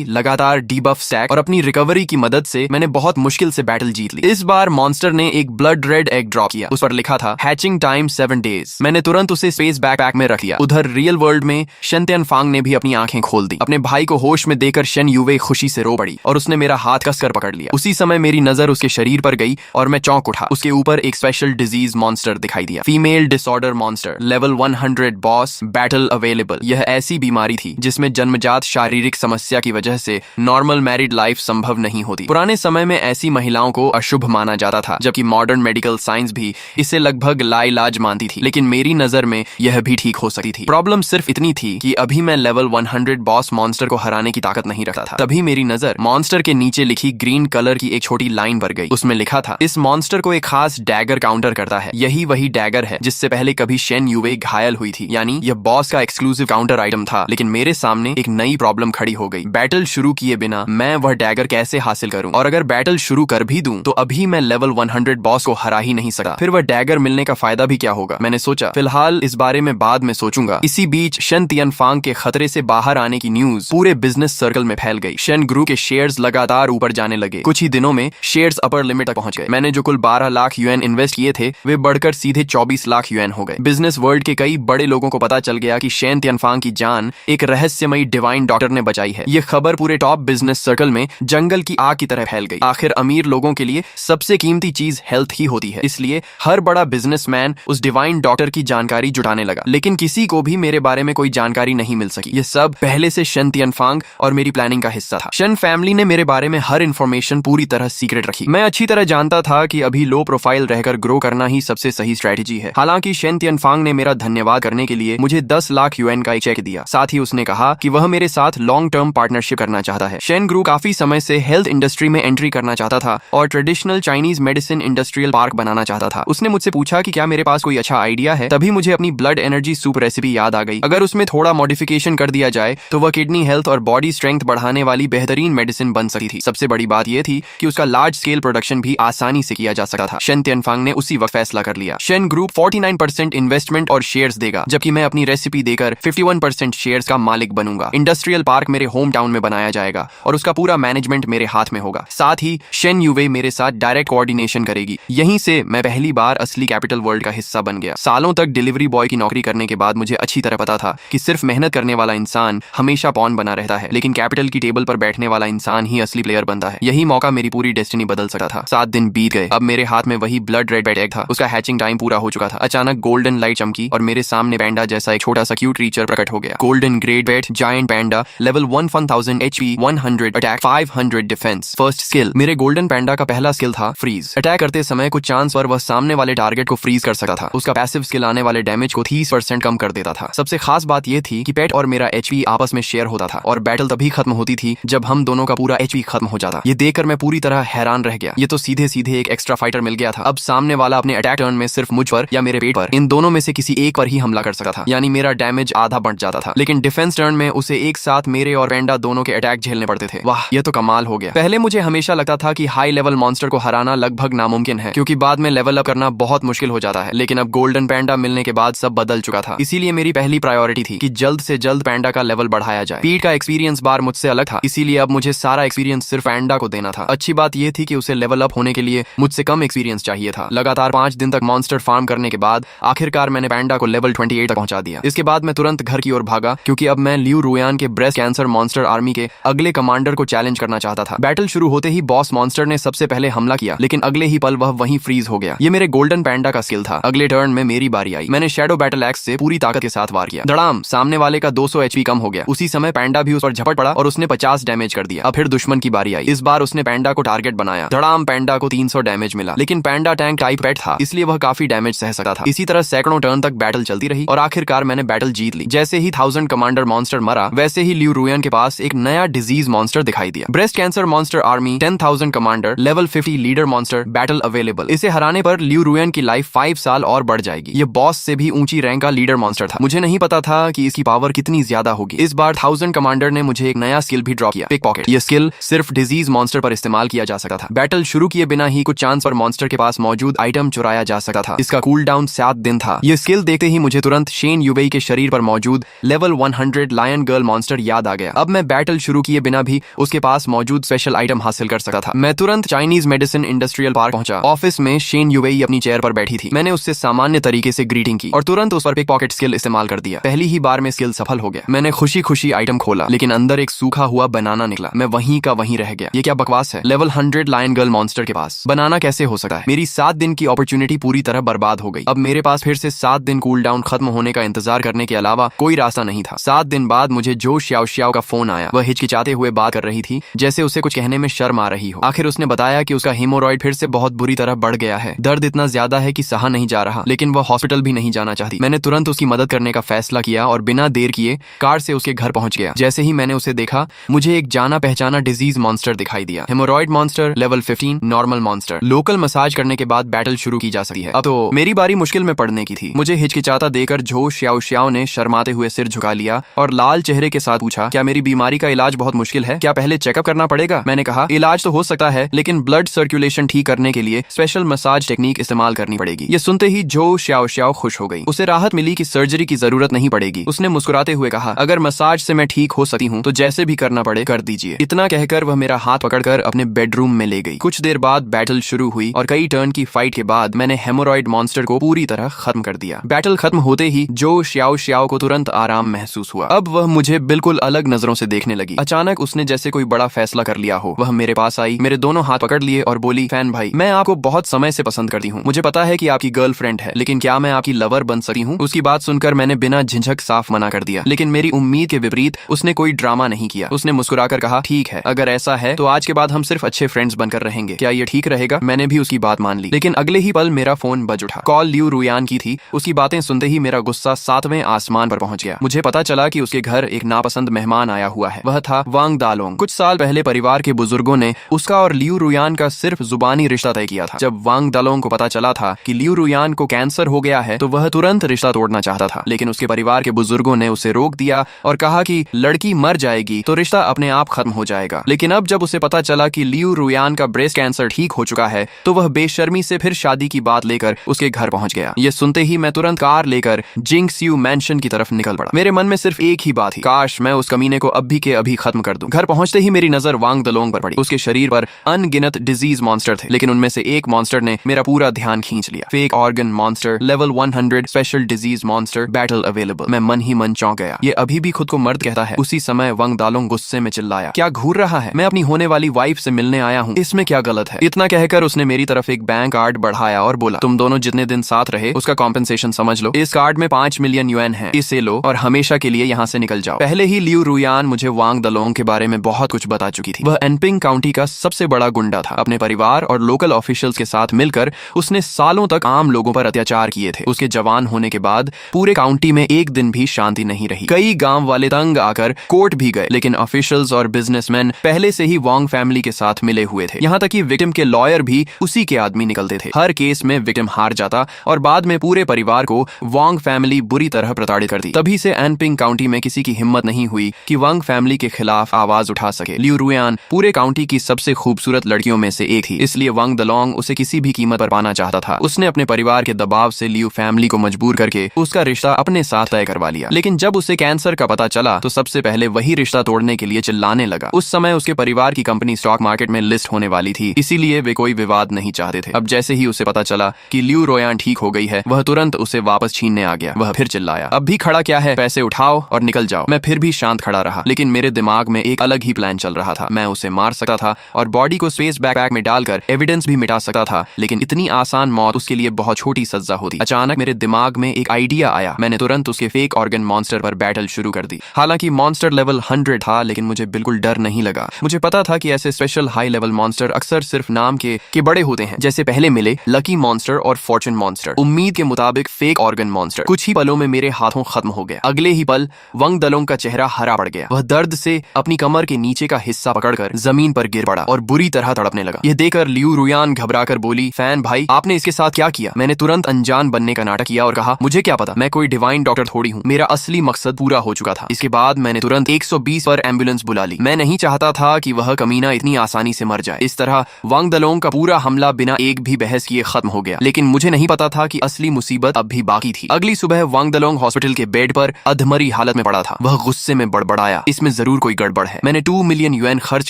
लगातार डीबफ स्टैक और अपनी रिकवरी की मदद से मैंने बहुत मुश्किल से बैटल जीत ली। इस बार मॉन्स्टर ने एक ब्लड रेड एग ड्रॉप किया। उस पर लिखा था हैचिंग टाइम 7 डेज। मैंने तुरंत उसे स्पेस बैकपैक में रख लिया। उधर रियल वर्ल्ड में शन तियानफांग ने भी अपनी आंखें खोल दी। अपने भाई को होश में देकर शन युवे खुशी से रो पड़ी और उसने मेरा हाथ कसकर पकड़ लिया। उसी समय मेरी नजर उसके शरीर पर गई और मैं चौंक उठा। उसके ऊपर एक स्पेशल डिजीज मॉन्स्टर दिखाई दिया। Female disorder monster, level 100 boss, battle available. यह ऐसी बीमारी थी जिसमें जन्मजात शारीरिक समस्या की वजह से नॉर्मल मैरिड लाइफ संभव नहीं होती। पुराने समय में ऐसी महिलाओं को अशुभ माना जाता था, जबकि मॉडर्न मेडिकल साइंस भी इसे लगभग लाइलाज मानती थी। लेकिन मेरी नजर में यह भी ठीक हो सकती थी। प्रॉब्लम सिर्फ इतनी थी कि अभी मैं लेवल 100 बॉस मॉन्स्टर को हराने की ताकत नहीं रखता था। तभी मेरी नजर मॉन्स्टर के नीचे लिखी ग्रीन कलर की एक छोटी लाइन पर गई। उसमें लिखा था इस मॉन्स्टर को एक खास डैगर काउंटर करता है। यही वही डैगर है जिससे पहले कभी शेन युवे घायल हुई थी। यानी यह बॉस का एक्सक्लूसिव काउंटर आइटम था। लेकिन मेरे सामने एक नई प्रॉब्लम खड़ी हो गई। बैटल शुरू किए बिना मैं वह डैगर कैसे हासिल करूं? और अगर बैटल शुरू कर भी दूं तो अभी मैं लेवल 100 बॉस को हरा ही नहीं सकता। फिर वह डैगर मिलने का फायदा भी क्या होगा? मैंने सोचा फिलहाल इस बारे में बाद में सोचूंगा। इसी बीच शन तियानफांग के खतरे से बाहर आने की न्यूज पूरे बिजनेस सर्कल में फैल गई। शन ग्रुप के शेयर्स लगातार ऊपर जाने लगे। कुछ ही दिनों में शेयर्स अपर लिमिट तक पहुंच गए। मैंने जो कुल 12 लाख यूएन इन्वेस्ट किए थे वे बढ़कर सीधे 24 लाख यूएन हो गए। बिजनेस वर्ल्ड के कई बड़े लोगों को पता चल गया कि शेन तियानफांग की जान एक रहस्यमयी डिवाइन डॉक्टर ने बचाई है। यह खबर पूरे टॉप बिजनेस सर्कल में जंगल की आग की तरह फैल गई। आखिर अमीर लोगों के लिए सबसे कीमती चीज हेल्थ ही होती है, इसलिए हर बड़ा बिजनेसमैन उस डिवाइन डॉक्टर की जानकारी जुटाने लगा। लेकिन किसी को भी मेरे बारे में कोई जानकारी नहीं मिल सकी। यह सब पहले से शन तियानफांग और मेरी प्लानिंग का हिस्सा था। शन फैमिली ने मेरे बारे में हर इंफॉर्मेशन पूरी तरह सीक्रेट रखी। मैं अच्छी तरह जानता था कि अभी लो प्रोफाइल रहकर ग्रो करना ही सबसे सही स्ट्रेटेजी है। हालांकि शन तियानफांग ने मेरा धन्यवाद करने के लिए मुझे 10 लाख यूएन का एक चेक दिया। साथ ही उसने कहा कि वह मेरे साथ लॉन्ग टर्म पार्टनरशिप करना चाहता है। शेन ग्रुप काफी समय से हेल्थ इंडस्ट्री में एंट्री करना चाहता था और traditional Chinese medicine industrial park बनाना चाहता था। उसने मुझसे पूछा कि क्या मेरे पास कोई अच्छा आइडिया है। तभी मुझे अपनी ब्लड एनर्जी सूप रेसिपी याद आ गई। अगर उसमें थोड़ा मॉडिफिकेशन कर दिया जाए तो वह किडनी हेल्थ और बॉडी स्ट्रेंथ बढ़ाने वाली बेहतरीन मेडिसिन बन सकती थी। सबसे बड़ी बात यह थी कि उसका लार्ज स्केल प्रोडक्शन भी आसानी से किया जा सकता था। शन तियानफांग ने उसी वक्त फैसला कर लिया। शेन ग्रुप 49% इन्वेस्टमेंट और शेयर्स देगा, जबकि मैं अपनी रेसिपी देकर 51% शेयर्स का मालिक बनूंगा। इंडस्ट्रियल पार्क मेरे होम टाउन में बनाया जाएगा और उसका पूरा मैनेजमेंट मेरे हाथ में होगा। साथ ही शेन युवे मेरे साथ डायरेक्ट कोऑर्डिनेशन करेगी। यहीं से मैं पहली बार असली कैपिटल वर्ल्ड का हिस्सा बन गया। सालों तक डिलीवरी बॉय की नौकरी करने के बाद मुझे अच्छी तरह पता था कि सिर्फ मेहनत करने वाला इंसान हमेशा पॉन बना रहता है, लेकिन कैपिटल की टेबल पर बैठने वाला इंसान ही असली प्लेयर बनता है। यही मौका मेरी पूरी डेस्टिनी बदल सकता था। 7 दिन बीत गए। अब मेरे हाथ में वही ब्लड रेड एग था। उसका हैचिंग टाइम पूरा हो चुका था। अचानक गोल्डन लाइट चमकी और मेरे सामने पैंडा जैसा एक छोटा सा क्यूट क्रीचर प्रकट हो गया। Golden grade wet giant panda, level 1000 HP, 100 attack, 500 defence. First skill, मेरे गोल्डन पैंडा का पहला स्किल था फ्रीज। अटैक करते समय कुछ चांस पर वह सामने वाले टारगेट को फ्रीज कर सकता था। उसका पैसिव स्किल आने वाले डैमेज को 30% कम कर देता था। सबसे खास बात यह थी कि पेट और मेरा एचपी आपस में शेयर होता था और बैटल तभी खत्म होती थी जब हम दोनों का पूरा एचपी खत्म हो जाता। ये देखकर मैं पूरी तरह हैरान रह गया। ये तो सीधे सीधे एक एक्स्ट्रा फाइटर मिल गया था। अब सामने वाला अपने अटैक टर्न में सिर्फ मुझ पर या मेरे पेट पर, इन दोनों में से किसी एक पर ही हमला कर सकता था। यानी मेरा डैमेज आधा बढ़ जाता था। लेकिन डिफेंस टर्न में उसे एक साथ मेरे और पैंडा दोनों के अटैक झेलने पड़ते थे। वाह, ये तो कमाल हो गया। पहले मुझे हमेशा लगता था कि हाई लेवल मॉन्स्टर को हराना लगभग नामुमकिन है, क्योंकि बाद में लेवल अप करना बहुत मुश्किल हो जाता है। लेकिन अब गोल्डन पैंडा मिलने के बाद सब बदल चुका था। इसीलिए मेरी पहली प्रायोरिटी थी कि जल्द से जल्द पैंडा का लेवल बढ़ाया जाए। पीट का एक्सपीरियंस बार मुझसे अलग था, इसीलिए अब मुझे सारा एक्सपीरियंस सिर्फ पैंडा को देना था। अच्छी बात यह थी कि उसे लेवल अप होने के लिए मुझसे कम एक्सपीरियंस चाहिए था। लगातार 5 दिन तक मॉन्स्टर फार्म करने के बाद आखिरकार मैंने पैंडा को लेवल 28 तक पहुंचा दिया। इसके बाद मैं तुरंत घर की ओर भागा, क्योंकि अब मैं लियू रुयान के ब्रेस्ट कैंसर मॉन्स्टर आर्मी के अगले कमांडर को चैलेंज करना चाहता था। बैटल शुरू होते ही बॉस मॉन्स्टर ने सबसे पहले हमला किया, लेकिन अगले ही पल वह वहीं फ्रीज हो गया। ये मेरे गोल्डन पैंडा का स्किल था। अगले टर्न में मेरी बारी आई। मैंने शैडो बैटल एक्स से पूरी ताकत के साथ वार किया। धड़ाम, सामने वाले का 200 एचपी कम हो गया। उसी समय पैंडा भी उस पर झपट पड़ा और उसने 50 डैमेज कर दिया। अब फिर दुश्मन की बारी आई। इस बार उसने पैंडा को टारगेट बनाया। धड़ाम, पैंडा को 300 डैमेज मिला, लेकिन पैंडा टैंक टाइप पेट था, इसलिए वह काफी डैमेज सह सकता था। इसी तरह सैकड़ों टर्न तक बैटल चलती रही और आखिरकार मैंने बैटल जीत ली। जैसे ही 1000 कमांडर मॉन्स्टर मरा, वैसे ही लियू रुयान के पास एक नया डिजीज मॉन्स्टर दिखाई दिया। Breast cancer monster army, 10,000 commander, level 50 leader monster, battle available. इसे हराने पर लियू रुयान की लाइफ 5 साल और बढ़ जाएगी। ये बॉस से भी ऊंची रैंक का लीडर मॉन्स्टर था। मुझे नहीं पता था कि इसकी पावर कितनी ज्यादा होगी। इस बार 1000 कमांडर ने मुझे एक नया स्किल भी ड्रॉप किया, पिक पॉकेट। ये स्किल सिर्फ डिजीज मॉन्स्टर पर इस्तेमाल किया जा सकता था। बैटल शुरू किए बिना ही कुछ चांस पर मॉन्स्टर के पास मौजूद आइटम चुराया जा सकता था। इसका कूल डाउन 7 दिन था। ये स्किल देखते ही मुझे तुरंत शेन यूवेई के शरीर पर मौजूद लेवल 100 लायन गर्ल मॉन्स्टर याद आ गया। अब मैं बैटल शुरू किए बिना भी उसके पास मौजूद स्पेशल आइटम हासिल कर सकता था। मैं तुरंत चाइनीज मेडिसिन इंडस्ट्रियल पार्क पहुंचा। ऑफिस में शेन यूवेई अपनी चेयर पर बैठी थी। मैंने उससे सामान्य तरीके से ग्रीटिंग की और तुरंत उस पर पिक पॉकेट स्किल इस्तेमाल कर दिया। पहली ही बार में स्किल सफल हो गया। मैंने खुशी खुशी आइटम खोला, लेकिन अंदर एक सूखा हुआ बनाना निकला। मैं वहीं का वहीं रह गया। ये क्या बकवास है? लेवल 100 लायन गर्ल मॉन्स्टर के पास बनाना कैसे हो सकता है? मेरी 7 दिन की अपॉर्चुनिटी पूरी तरह बर्बाद हो गई। अब मेरे पास फिर से 7 दिन कूल डाउन खत्म होने का इंतजार करने के अलावा कोई रास्ता नहीं था। 7 दिन बाद मुझे जो श्याओ श्याओ का फोन आया। वह हिचकिचाते हुए बात कर रही थी, जैसे उसे कुछ कहने में शर्म आ रही हो। आखिर उसने बताया कि उसका हेमोरॉइड फिर से बहुत बुरी तरह बढ़ गया है। दर्द इतना ज्यादा है कि सहा नहीं जा रहा, लेकिन वह हॉस्पिटल भी नहीं जाना चाहती। मैंने तुरंत उसकी मदद करने का फैसला किया और बिना देर किए कार से उसके घर पहुंच गया। जैसे ही मैंने उसे देखा, मुझे एक जाना पहचाना डिजीज मॉन्स्टर दिखाई दिया। Haemorrhoid monster, level 15, normal monster. Local massage करने के बाद बैटल शुरू की जा सकती है। अब तो मेरी बारी मुश्किल में पड़ने की थी। मुझे हिचकिचाता देकर झो श्याओ श्याओ ने शर्माते हुए सिर झुका लिया और लाल चेहरे के साथ पूछा, क्या मेरी बीमारी का इलाज बहुत मुश्किल है? क्या पहले चेकअप करना पड़ेगा? मैंने कहा, इलाज तो हो सकता है, लेकिन ब्लड सर्कुलेशन ठीक करने के लिए स्पेशल मसाज टेक्निक इस्तेमाल करनी पड़ेगी। ये सुनते ही झो श्याओ श्याओ खुश हो गई। उसे राहत मिली कि सर्जरी की जरूरत नहीं पड़ेगी। उसने मुस्कुराते हुए कहा, अगर मसाज से मैं ठीक हो सकती हूँ तो जैसे भी करना पड़े कर दीजिए। इतना कहकर वह मेरा हाथ पकड़कर अपने बेडरूम में ले गई। कुछ देर बाद बैटल शुरू हुई और कई टर्न की फाइट के बाद मैंने हेमोरॉइड मॉन्स्टर को पूरी तरह खत्म कर दिया। बैटल खत्म होते ही जो श्याओ श्याओ को तुरंत आराम महसूस हुआ। अब वह मुझे बिल्कुल अलग नजरों से देखने लगी। अचानक उसने जैसे कोई बड़ा फैसला कर लिया हो। वह मेरे पास आई, मेरे दोनों हाथ पकड़ लिए और बोली, फैन भाई, मैं आपको बहुत समय से पसंद करती हूँ। मुझे पता है कि आपकी गर्लफ्रेंड है, लेकिन क्या मैं आपकी लवर बन सकती हूँ? उसकी बात सुनकर मैंने बिना झिझक साफ मना कर दिया, लेकिन मेरी उम्मीद के विपरीत उसने कोई ड्रामा नहीं किया। उसने मुस्कुराकर कहा, ठीक है, अगर ऐसा है तो आज के बाद हम सिर्फ अच्छे फ्रेंड्स बनकर रहेंगे। क्या ये ठीक रहेगा? मैंने भी उसकी बात मान ली, लेकिन अगले ही पल मेरा फोन बज उठा। कॉल लियू रुयान की थी। उसकी बातें सुनते ही मेरा गुस्सा 7वें आसमान पर पहुंच गया। मुझे पता चला कि उसके घर एक नापसंद मेहमान आया हुआ है। वह था वांग दालोंग। कुछ साल पहले परिवार के बुजुर्गों ने उसका और लियू रुयान का सिर्फ जुबानी रिश्ता तय किया था। जब वांग दालोंग को पता चला था कि लियू रुयान को कैंसर हो गया है, तो वह तुरंत रिश्ता तोड़ना चाहता था, लेकिन उसके परिवार के बुजुर्गों ने उसे रोक दिया और कहा कि लड़की मर जाएगी तो रिश्ता अपने आप खत्म हो जाएगा। लेकिन अब जब उसे पता चला कि लियू रुयान का ब्रेस्ट कैंसर ठीक हो चुका है, तो वह बेशर्मी से फिर शादी की बात लेकर उसके घर पहुंच गया। ये सुनते ही मैं तुरंत कार लेकर जिंगस्यू मैंशन की तरफ निकल पड़ा। मेरे मन में सिर्फ एक ही बात थी, काश मैं उस कमीने को अभी के अभी खत्म कर दूं। घर पहुंचते ही मेरी नजर वांग दालोंग पर पड़ी। उसके शरीर पर अनगिनत डिजीज मॉन्स्टर थे, लेकिन उनमें से एक मॉन्स्टर ने मेरा पूरा ध्यान खींच लिया। Fake organ monster, level 100 special disease monster, battle available. मैं मन ही मन चौंक गया। ये अभी भी खुद को मर्द कहता है। उसी समय वांग दालोंग गुस्से में चिल्लाया, क्या घूर रहा है? मैं अपनी होने वाली वाइफ से मिलने आया हूँ, इसमें क्या गलत है? इतना कहकर उसने मेरी तरफ एक बैंक कार्ड बढ़ाया और बोला, तुम दोनों जितने दिन साथ रहे उसका कॉम्पेंसेशन समझ लो। इस कार्ड में 5 मिलियन युएन है, इसे लो और हमेशा के लिए यहाँ से निकल जाओ। पहले ही लियू रुयान मुझे वांग दालोंग के बारे में बहुत कुछ बता चुकी थी। वह एनपिंग काउंटी का सबसे बड़ा गुंडा था। अपने परिवार और लोकल ऑफिशियल्स के साथ मिलकर उसने सालों तक आम लोगों पर अत्याचार किए थे। उसके जवान होने के बाद पूरे काउंटी में एक दिन भी शांति नहीं रही। कई गांव वाले तंग आकर कोर्ट भी गए, लेकिन ऑफिशियल्स और बिजनेसमैन पहले से ही वांग फैमिली के साथ मिले हुए थे। यहाँ तक कि विक्टिम के लॉयर भी उसी के आदमी निकलते थे। हर केस में विक्टिम हार जाता और बाद में पूरे परिवार को वांग फैमिली बुरी तरह प्रताड़ित करती। तभी से एनपिंग काउंटी में किसी की हिम्मत नहीं हुई कि वांग फैमिली के खिलाफ आवाज उठा सके। लियू रुयान पूरे काउंटी की सबसे खूबसूरत लड़कियों में से एक थी, इसलिए वांग दालोंग उसे किसी भी कीमत पर पाना चाहता था। उसने अपने परिवार के दबाव से लियू फैमिली को मजबूर करके उसका रिश्ता अपने साथ तय करवा लिया। लेकिन जब उसे कैंसर का पता चला तो सबसे पहले वही रिश्ता तोड़ने के लिए चिल्लाने लगा। उस समय उसके परिवार की कंपनी स्टॉक मार्केट में लिस्ट होने वाली थी, इसीलिए वे कोई विवाद नहीं चाहते थे। अब जैसे ही उसे पता चला कि लियू रुयान ठीक हो गई है, वह तुरंत उसे वापस छीनने आ गया। वह फिर चिल्लाया, अब भी खड़ा क्या है, पैसे उठाओ और निकल जाओ। मैं फिर भी शांत खड़ा रहा, लेकिन मेरे दिमाग में एक अलग ही प्लान चल रहा था। मैं उसे मार सकता था और बॉडी को स्पेस बैकपैक में डालकर एविडेंस भी मिटा सकता था, लेकिन इतनी आसान मौत उसके लिए बहुत छोटी सजा होती। अचानक मेरे दिमाग में एक आइडिया आया। मैंने तुरंत उसके फेक ऑर्गन मॉन्स्टर पर बैटल शुरू कर दी। हालांकि मॉन्स्टर लेवल 100 था, लेकिन मुझे बिल्कुल डर नहीं लगा। मुझे पता था कि ऐसे स्पेशल हाई लेवल मॉन्स्टर अक्सर सिर्फ नाम के बड़े होते हैं, जैसे पहले मिले लकी मॉन्स्टर और फॉर्चून मॉन्स्टर। उम्मीद के मुताबिक फेक ऑर्गन मॉन्स्टर कुछ ही पलों में मेरे हाथों खत्म हो गया। अगले ही पल वांग दालोंग का चेहरा हरा पड़ गया। वह दर्द से अपनी कमर के नीचे का हिस्सा पकड़कर जमीन पर गिर पड़ा और बुरी तरह तड़पने लगा। यह देखकर लियू रुयान घबराकर बोली, फैन भाई, आपने इसके साथ क्या किया? मैंने तुरंत अनजान बनने का नाटक किया और कहा, मुझे क्या पता, मैं कोई डिवाइन डॉक्टर थोड़ी हूँ। मेरा असली मकसद पूरा हो चुका था। इसके बाद मैंने तुरंत 120 पर एम्बुलेंस बुला ली। मैं नहीं चाहता था कि वह कमीना इतनी आसानी से मर जाए। इस तरह वांग दालोंग का पूरा हमला बिना एक भी बहस किए खत्म हो गया। लेकिन मुझे नहीं पता था कि असली असली मुसीबत अब भी बाकी थी। अगली सुबह वांग दलोंग हॉस्पिटल के बेड पर अधमरी हालत में पड़ा था। वह गुस्से में बड़बड़ाया, इसमें जरूर कोई गड़बड़ है। मैंने 2 मिलियन युएन खर्च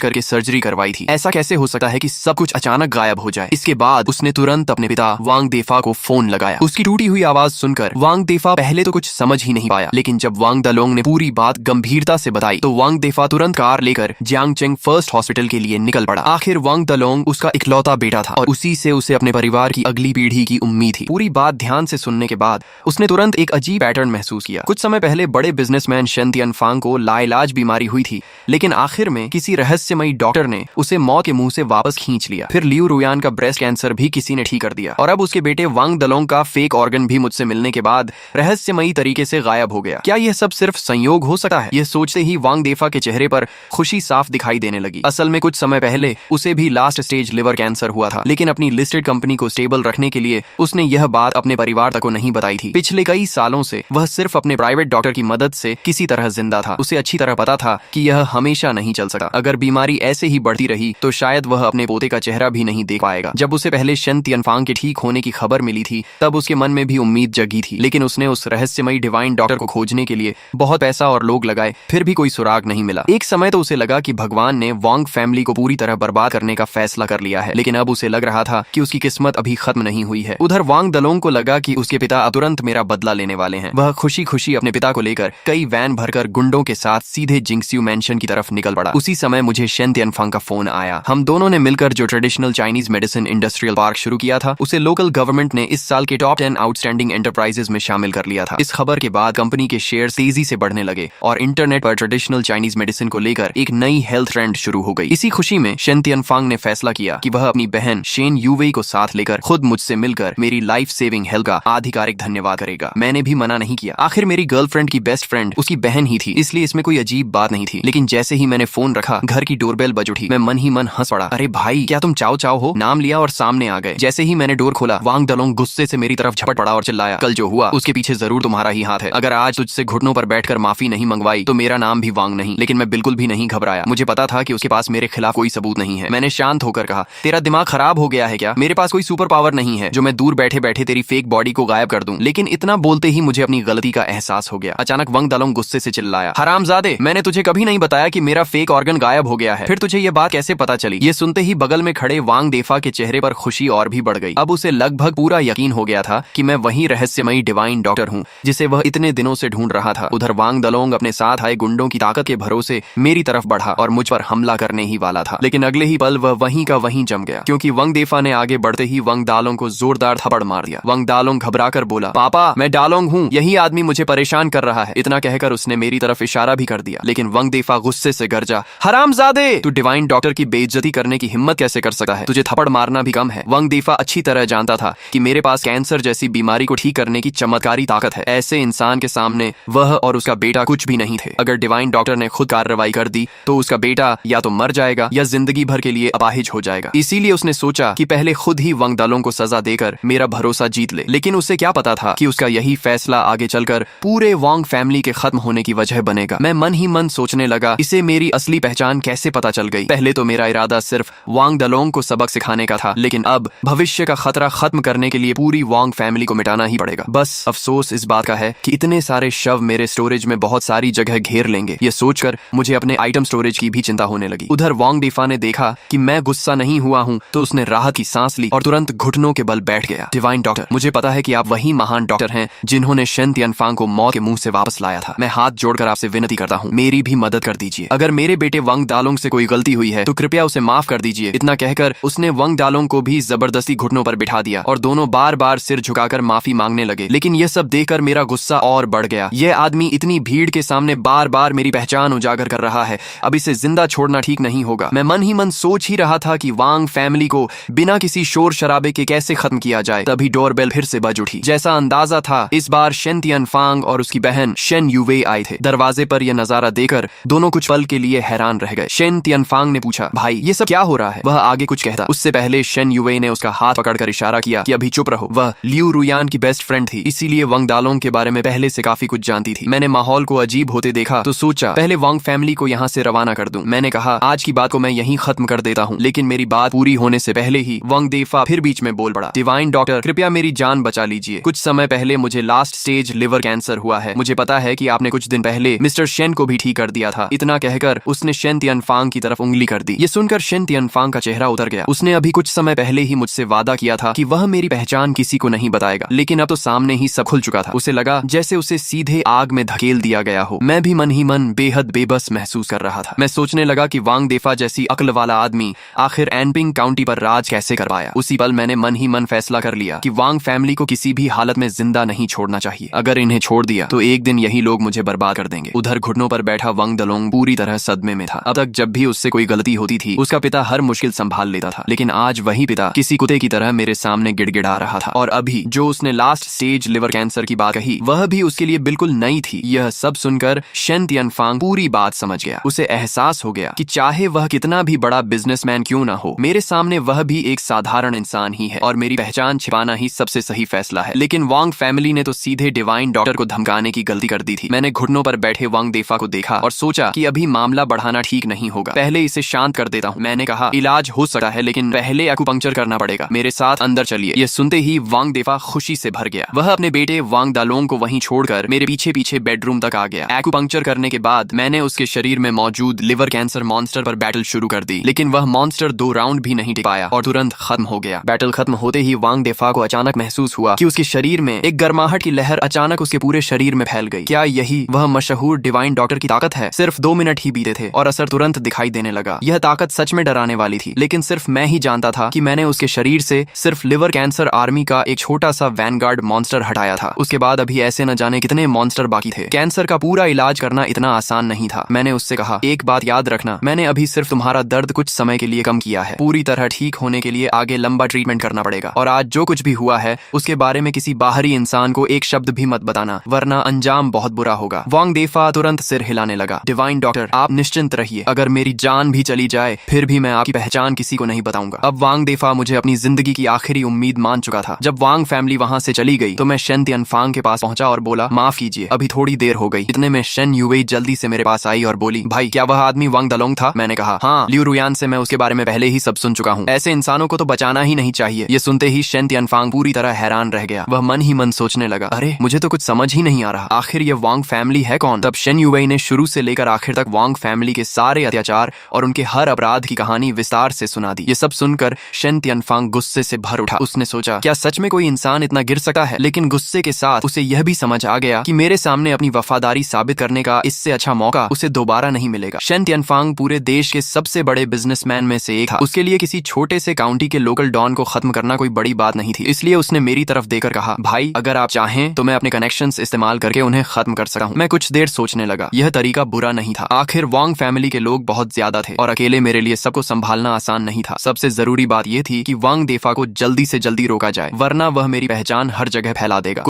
करके सर्जरी करवाई थी। ऐसा कैसे हो सकता है कि सब कुछ अचानक गायब हो जाए? इसके बाद उसने तुरंत अपने पिता वांग देफा को फोन लगाया। उसकी टूटी हुई आवाज सुनकर वांग देफा पहले तो कुछ समझ ही नहीं पाया, लेकिन जब वांग दलोंग ने पूरी बात गंभीरता से बताई तो वांग देफा तुरंत कार लेकर जियांगचेंग फर्स्ट हॉस्पिटल के लिए निकल पड़ा। आखिर वांग दलोंग उसका इकलौता बेटा था और उसी से उसे अपने परिवार की अगली पीढ़ी की उम्मीद थी। पूरी बात ध्यान से सुनने के बाद उसने तुरंत एक अजीब पैटर्न महसूस किया। कुछ समय पहले बड़े बिजनेसमैन शेन तियनफांग को लाइलाज बीमारी हुई थी, लेकिन आखिर में किसी रहस्यमयी डॉक्टर ने उसे मौत के मुंह से वापस खींच लिया। फिर लियू रुयान का ब्रेस्ट कैंसर भी किसी ने ठीक कर दिया और अब उसके बेटे वांग दलोंग का फेक ऑर्गन भी मुझसे मिलने के बाद रहस्यमयी तरीके से गायब हो गया। क्या यह सब सिर्फ संयोग हो सकता है? यह सोचते ही वांग देफा के चेहरे पर खुशी साफ दिखाई देने लगी। असल में कुछ समय पहले उसे भी लास्ट स्टेज लिवर कैंसर हुआ था, लेकिन अपनी लिस्टेड कंपनी को स्टेबल रखने के लिए उसने यह बात अपने परिवार तक को नहीं बताई थी। पिछले कई सालों से वह सिर्फ अपने प्राइवेट डॉक्टर की मदद से किसी तरह जिंदा था। उसे अच्छी तरह पता था कि यह हमेशा नहीं चल सकता। अगर बीमारी ऐसे ही बढ़ती रही तो शायद वह अपने पोते का चेहरा भी नहीं देख पाएगा। जब उसे पहले शेन तियनफांग के ठीक होने की खबर मिली थी तब उसके मन में भी उम्मीद जगी थी, लेकिन उसने उस रहस्यमयी डिवाइन डॉक्टर को खोजने के लिए बहुत पैसा और लोग लगाए, फिर भी कोई सुराग नहीं मिला। एक समय तो उसे लगा कि भगवान ने वांग फैमिली को पूरी तरह बर्बाद करने का फैसला कर लिया है, लेकिन अब उसे लग रहा था कि उसकी किस्मत अभी खत्म नहीं हुई है। उधर वांग दलोंग को लगा कि उसके पिता अब तुरंत मेरा बदला लेने वाले हैं। वह खुशी खुशी अपने पिता को लेकर कई वैन भरकर गुंडों के साथ सीधे जिंगस्यू मैंशन की तरफ निकल पड़ा। उसी समय मुझे शेन तियनफांग का फोन आया। हम दोनों ने मिलकर जो traditional Chinese medicine industrial park शुरू किया था उसे लोकल गवर्नमेंट ने इस साल के टॉप 10 आउटस्टैंडिंग एंटरप्राइजेस में शामिल कर लिया था। इस खबर के बाद कंपनी के शेयर तेजी से बढ़ने लगे और इंटरनेट पर ट्रेडिशनल चाइनीज मेडिसिन को लेकर एक नई हेल्थ ट्रेंड शुरू हो गई। इसी खुशी में शेन तियनफांग ने फैसला किया कि वह अपनी बहन शेन यूवेई को साथ लेकर खुद मुझसे मिलकर मेरी लाइफ सेविंग हेल्थ का आधिकारिक धन्यवाद करेगा। मैंने भी मना नहीं किया। आखिर मेरी गर्लफ्रेंड की बेस्ट फ्रेंड उसकी बहन ही थी, इसलिए इसमें कोई अजीब बात नहीं थी। लेकिन जैसे ही मैंने फोन रखा घर की डोरबेल बज उठी। मैं मन ही मन हंस पड़ा। अरे भाई, क्या तुम चाओ चाओ हो? नाम लिया और सामने आ गए। जैसे ही मैंने डोर खोला वांग दलोंग गुस्से से मेरी तरफ झपट पड़ा और चिल्लाया, कल जो हुआ उसके पीछे जरूर तुम्हारा ही हाथ है। अगर आज तुझसे घुटनों पर बैठकर माफी नहीं मंगवाई तो मेरा नाम भी वांग नहीं। लेकिन मैं बिल्कुल भी नहीं घबराया। मुझे पता था कि उसके पास मेरे खिलाफ कोई सबूत नहीं है। मैंने शांत होकर कहा, तेरा दिमाग खराब हो गया है क्या? मेरे पास कोई सुपर पावर नहीं है जो मैं दूर बैठे बैठे तेरी फेक बॉडी को गायब कर दूं। लेकिन इतना बोलते ही मुझे अपनी गलती का एहसास हो गया। अचानक वांग दलोंग गुस्से से चिल्लाया, हरामजादे, मैंने तुझे कभी नहीं बताया कि मेरा फेक ऑर्गन गायब हो गया है। फिर तुझे ये बात कैसे पता चली? ये सुनते ही बगल में खड़े वांग देफा के चेहरे पर खुशी और भी बढ़ गई। अब उसे लगभग पूरा यकीन हो गया था कि मैं वही रहस्यमयी डिवाइन डॉक्टर हूँ जिसे वह इतने दिनों से ढूंढ रहा था। उधर वांग दलोंग अपने साथ आए गुंडों की ताकत के भरोसे मेरी तरफ बढ़ा और मुझ पर हमला करने ही वाला था। लेकिन अगले ही पल वह वहीं का वहीं जम गया, क्योंकि वांग देफा ने आगे बढ़ते ही वांग दालोंग को जोरदार थप्पड़ मार दिया। वांग दालोंग घबराकर बोला, पापा, मैं डालोंग हूँ, यही आदमी मुझे परेशान कर रहा है। इतना कहकर उसने मेरी तरफ इशारा भी कर दिया। लेकिन वांग देफा गुस्से से गरजा, हरामजादे, तू डिवाइन डॉक्टर की बेइज्जती करने की हिम्मत कैसे कर सकता है? तुझे थप्पड़ मारना भी कम है। वांग देफा अच्छी तरह जानता था कि मेरे पास कैंसर जैसी बीमारी को ठीक करने की चमत्कारी ताकत है। ऐसे इंसान के सामने वह और उसका बेटा कुछ भी नहीं थे। अगर डिवाइन डॉक्टर ने खुद कार्रवाई कर दी तो उसका बेटा या तो मर जाएगा या जिंदगी भर के लिए अपाहिज हो जाएगा। इसीलिए उसने सोचा कि पहले खुद ही वांग दालोंग को सजा देकर मेरा भरोसा जीत ले। लेकिन उसे क्या पता था कि उसका यही फैसला आगे चलकर पूरे वांग फैमिली के खत्म होने की वजह बनेगा। मैं मन ही मन सोचने लगा, इसे मेरी असली पहचान कैसे पता चल गई? पहले तो मेरा इरादा सिर्फ वांग दलोंग को सबक सिखाने का था, लेकिन अब भविष्य का खतरा खत्म करने के लिए पूरी वांग फैमिली को मिटाना ही पड़ेगा। बस अफसोस इस बात का है कि इतने सारे शव मेरे स्टोरेज में बहुत सारी जगह घेर लेंगे। ये सोचकर मुझे अपने आइटम स्टोरेज की भी चिंता होने लगी। उधर वांग देफा ने देखा कि मैं गुस्सा नहीं हुआ हूँ तो उसने राहत की सांस ली और तुरंत घुटनों के बल बैठ गया। डिवाइन डॉक्टर, मुझे पता है कि आप वही महान डॉक्टर हैं जिन्होंने शेन तियनफांग को मौत के मुंह से वापस लाया था। मैं हाथ जोड़कर आपसे विनती करता हूँ, मेरी भी मदद कर दीजिए। अगर मेरे बेटे वांग दालोंग से कोई गलती हुई है तो कृपया उसे माफ कर दीजिए। इतना कहकर उसने वांग दालोंग को भी जबरदस्ती घुटनों पर बिठा दिया और दोनों बार बार सिर झुकाकर माफी मांगने लगे। लेकिन यह सब देखकर मेरा गुस्सा और बढ़ गया। यह आदमी इतनी भीड़ के सामने बार बार मेरी पहचान उजागर कर रहा है। अब इसे जिंदा छोड़ना ठीक नहीं होगा। मैं मन ही मन सोच ही रहा था कि वांग फैमिली को बिना किसी शोर शराबे के कैसे खत्म किया जाए। तभी डोरबेल फिर से बज उठी। जैसा अंदाजा था, इस बार शेन तियनफांग और उसकी बहन शेन यूवेई आए थे। दरवाजे पर यह नजारा देखकर दोनों कुछ पल के लिए हैरान रह गए। शेन तियनफांग ने पूछा, भाई ये सब क्या हो रहा है? वह आगे कुछ कहता, उससे पहले शेन यूवेई ने उसका हाथ पकड़कर इशारा किया कि अभी चुप रहो। वह लियू रुयान की बेस्ट फ्रेंड थी, इसीलिए वांग दालोंग के बारे में पहले से काफी कुछ जानती थी। मैंने माहौल को अजीब होते देखा तो सोचा पहले वांग फैमिली को यहाँ से रवाना कर दूं। मैंने कहा, आज की बात को मैं यहीं खत्म कर देता हूँ। लेकिन मेरी बात पूरी होने से पहले ही वांग देफा फिर बीच में बोल पड़ा, डिवाइन डॉक्टर, कृपया मेरी जान बचा लीजिए। कुछ समय पहले मुझे लास्ट स्टेज लिवर कैंसर हुआ है। मुझे पता है कि आपने कुछ दिन पहले मिस्टर शेन को भी ठीक कर दिया था। इतना कहकर उसने शेन तियनफांग की तरफ उंगली कर दी। ये सुनकर शेन तियनफांग का चेहरा उतर गया। उसने अभी कुछ समय पहले ही मुझसे वादा किया था कि वह मेरी पहचान किसी को नहीं बताएगा, लेकिन अब तो सामने ही सब खुल चुका था। उसे लगा जैसे उसे सीधे आग में धकेल दिया गया हो। मैं भी मन ही मन बेहद बेबस महसूस कर रहा था। मैं सोचने लगा कि वांग देफा जैसी अक्ल वाला आदमी आखिर एनपिंग काउंटी पर राज कैसे कर पाया। उसी पल मैंने मन ही मन फैसला कर लिया कि वांग फैमिली को किसी भी हालत में जिंदा नहीं छोड़ना चाहिए। अगर इन्हें छोड़ दिया तो एक दिन यही लोग मुझे बर्बाद कर देंगे। उधर घुटनों पर बैठा वांग दलोंग पूरी तरह सदमे में था। अब तक जब भी उससे कोई गलती होती थी उसका पिता हर मुश्किल संभाल लेता था, लेकिन आज वही पिता किसी कुत्ते की तरह मेरे सामने गिड़गिड़ा रहा था। और अभी जो उसने लास्ट स्टेज लिवर कैंसर की बात कही वह भी उसके लिए बिल्कुल नई थी। यह सब सुनकर शेन तियनफांग पूरी बात समझ गया। उसे एहसास हो गया कि चाहे वह कितना भी बड़ा बिजनेसमैन क्यों ना हो, मेरे सामने वह भी एक साधारण इंसान ही है और मेरी पहचान छिपाना ही सबसे सही फैसला है। लेकिन वांग फैमिली ने तो सीधे डिवाइन डॉक्टर को धमकाने की गलती कर दी थी। मैंने घुटनों पर बैठे वांग देफा को देखा और सोचा कि अभी मामला बढ़ाना ठीक नहीं होगा, पहले इसे शांत कर देता हूँ। मैंने कहा इलाज हो सकता है लेकिन पहले एक्यूपंक्चर करना पड़ेगा, मेरे साथ अंदर चलिए। यह सुनते ही वांग देफा खुशी से भर गया। वह अपने बेटे वांग दालोंग को वहीं छोड़कर मेरे पीछे पीछे बेडरूम तक आ गया। एक्यूपंक्चर करने के बाद मैंने उसके शरीर में मौजूद लिवर कैंसर मॉन्स्टर पर बैटल शुरू कर दी, लेकिन वह मॉन्स्टर 2 राउंड भी नहीं टिक पाया और तुरंत खत्म हो गया। बैटल खत्म होते ही वांग देफा को अचानक महसूस हुआ कि उसके शरीर में एक गर्माहट की लहर अचानक उसके पूरे शरीर में फैल गई। क्या यही वह मशहूर डिवाइन डॉक्टर की ताकत है? सिर्फ 2 मिनट ही बीते थे और असर तुरंत दिखाई देने लगा। यह ताकत सच में डराने वाली थी, लेकिन सिर्फ मैं ही जानता था कि मैंने उसके शरीर से सिर्फ लिवर कैंसर आर्मी का एक छोटा सा वैनगार्ड मॉन्स्टर हटाया था। उसके बाद अभी ऐसे न जाने कितने मॉन्स्टर बाकी थे। कैंसर का पूरा इलाज करना इतना आसान नहीं था। मैंने उससे कहा एक बात याद रखना, मैंने अभी सिर्फ तुम्हारा दर्द कुछ समय के लिए कम किया है, पूरी तरह ठीक होने के लिए आगे लंबा ट्रीटमेंट करना पड़ेगा। और आज जो कुछ भी हुआ है उसके बारे में किसी बाहरी इंसान को एक शब्द भी मत बताना, वरना अंजाम बहुत बुरा होगा। वांग देफा तुरंत सिर हिलाने लगा। डिवाइन डॉक्टर आप निश्चिंत रहिए, अगर मेरी जान भी चली जाए फिर भी मैं आपकी पहचान किसी को नहीं बताऊंगा। अब वांग देफा मुझे अपनी जिंदगी की आखिरी उम्मीद मान चुका था। जब वांग फैमिली वहां से चली गई तो मैं शेन तियनफांग के पास पहुंचा और बोला माफ कीजिए अभी थोड़ी देर हो गई। इतने में शेन यूवेई जल्दी से मेरे पास आई और बोली भाई क्या वह आदमी वांग दलोंग था? मैंने कहा हाँ, लियू रुयान से मैं उसके बारे में पहले ही सब सुन चुका हूँ, ऐसे इंसानों को तो बचाना ही नहीं चाहिए। ये सुनते ही शेन तियनफांग पूरी तरह हैरान रह गया। वह मन ही मन सोचने लगा अरे मुझे तो कुछ समझ ही नहीं आ रहा, आखिर ये वांग फैमिली है कौन? तब शेन यूवेई ने शुरू से लेकर आखिर तक वांग फैमिली के सारे अत्याचार और उनके हर अपराध की कहानी विस्तार से सुना दी। ये सब सुनकर शेन तियनफांग गुस्से से भर उठा। उसने सोचा क्या सच में कोई इंसान इतना गिर सकता है? लेकिन गुस्से के साथ उसे यह भी समझ आ गया कि मेरे सामने अपनी वफादारी साबित करने का इससे अच्छा मौका उसे दोबारा नहीं मिलेगा। शेन तियनफांग पूरे देश के सबसे बड़े बिजनेसमैन में से एक था। उसके लिए किसी छोटे से काउंटी के लोकल डॉन को खत्म करना कोई बड़ी बात नहीं थी। इसलिए उसने मेरी तरफ देकर कहा भाई अगर आप चाहें तो मैं अपने कनेक्शंस इस्तेमाल करके उन्हें खत्म कर सकता हूँ। मैं कुछ देर सोचने लगा। यह तरीका बुरा नहीं था। आखिर वांग फैमिली के लोग बहुत ज्यादा थे और अकेले मेरे लिए सबको संभालना आसान नहीं था। सबसे जरूरी बात यह थी कि वांग देफा को जल्दी से जल्दी रोका जाए, वरना वह मेरी पहचान हर जगह फैला देगा।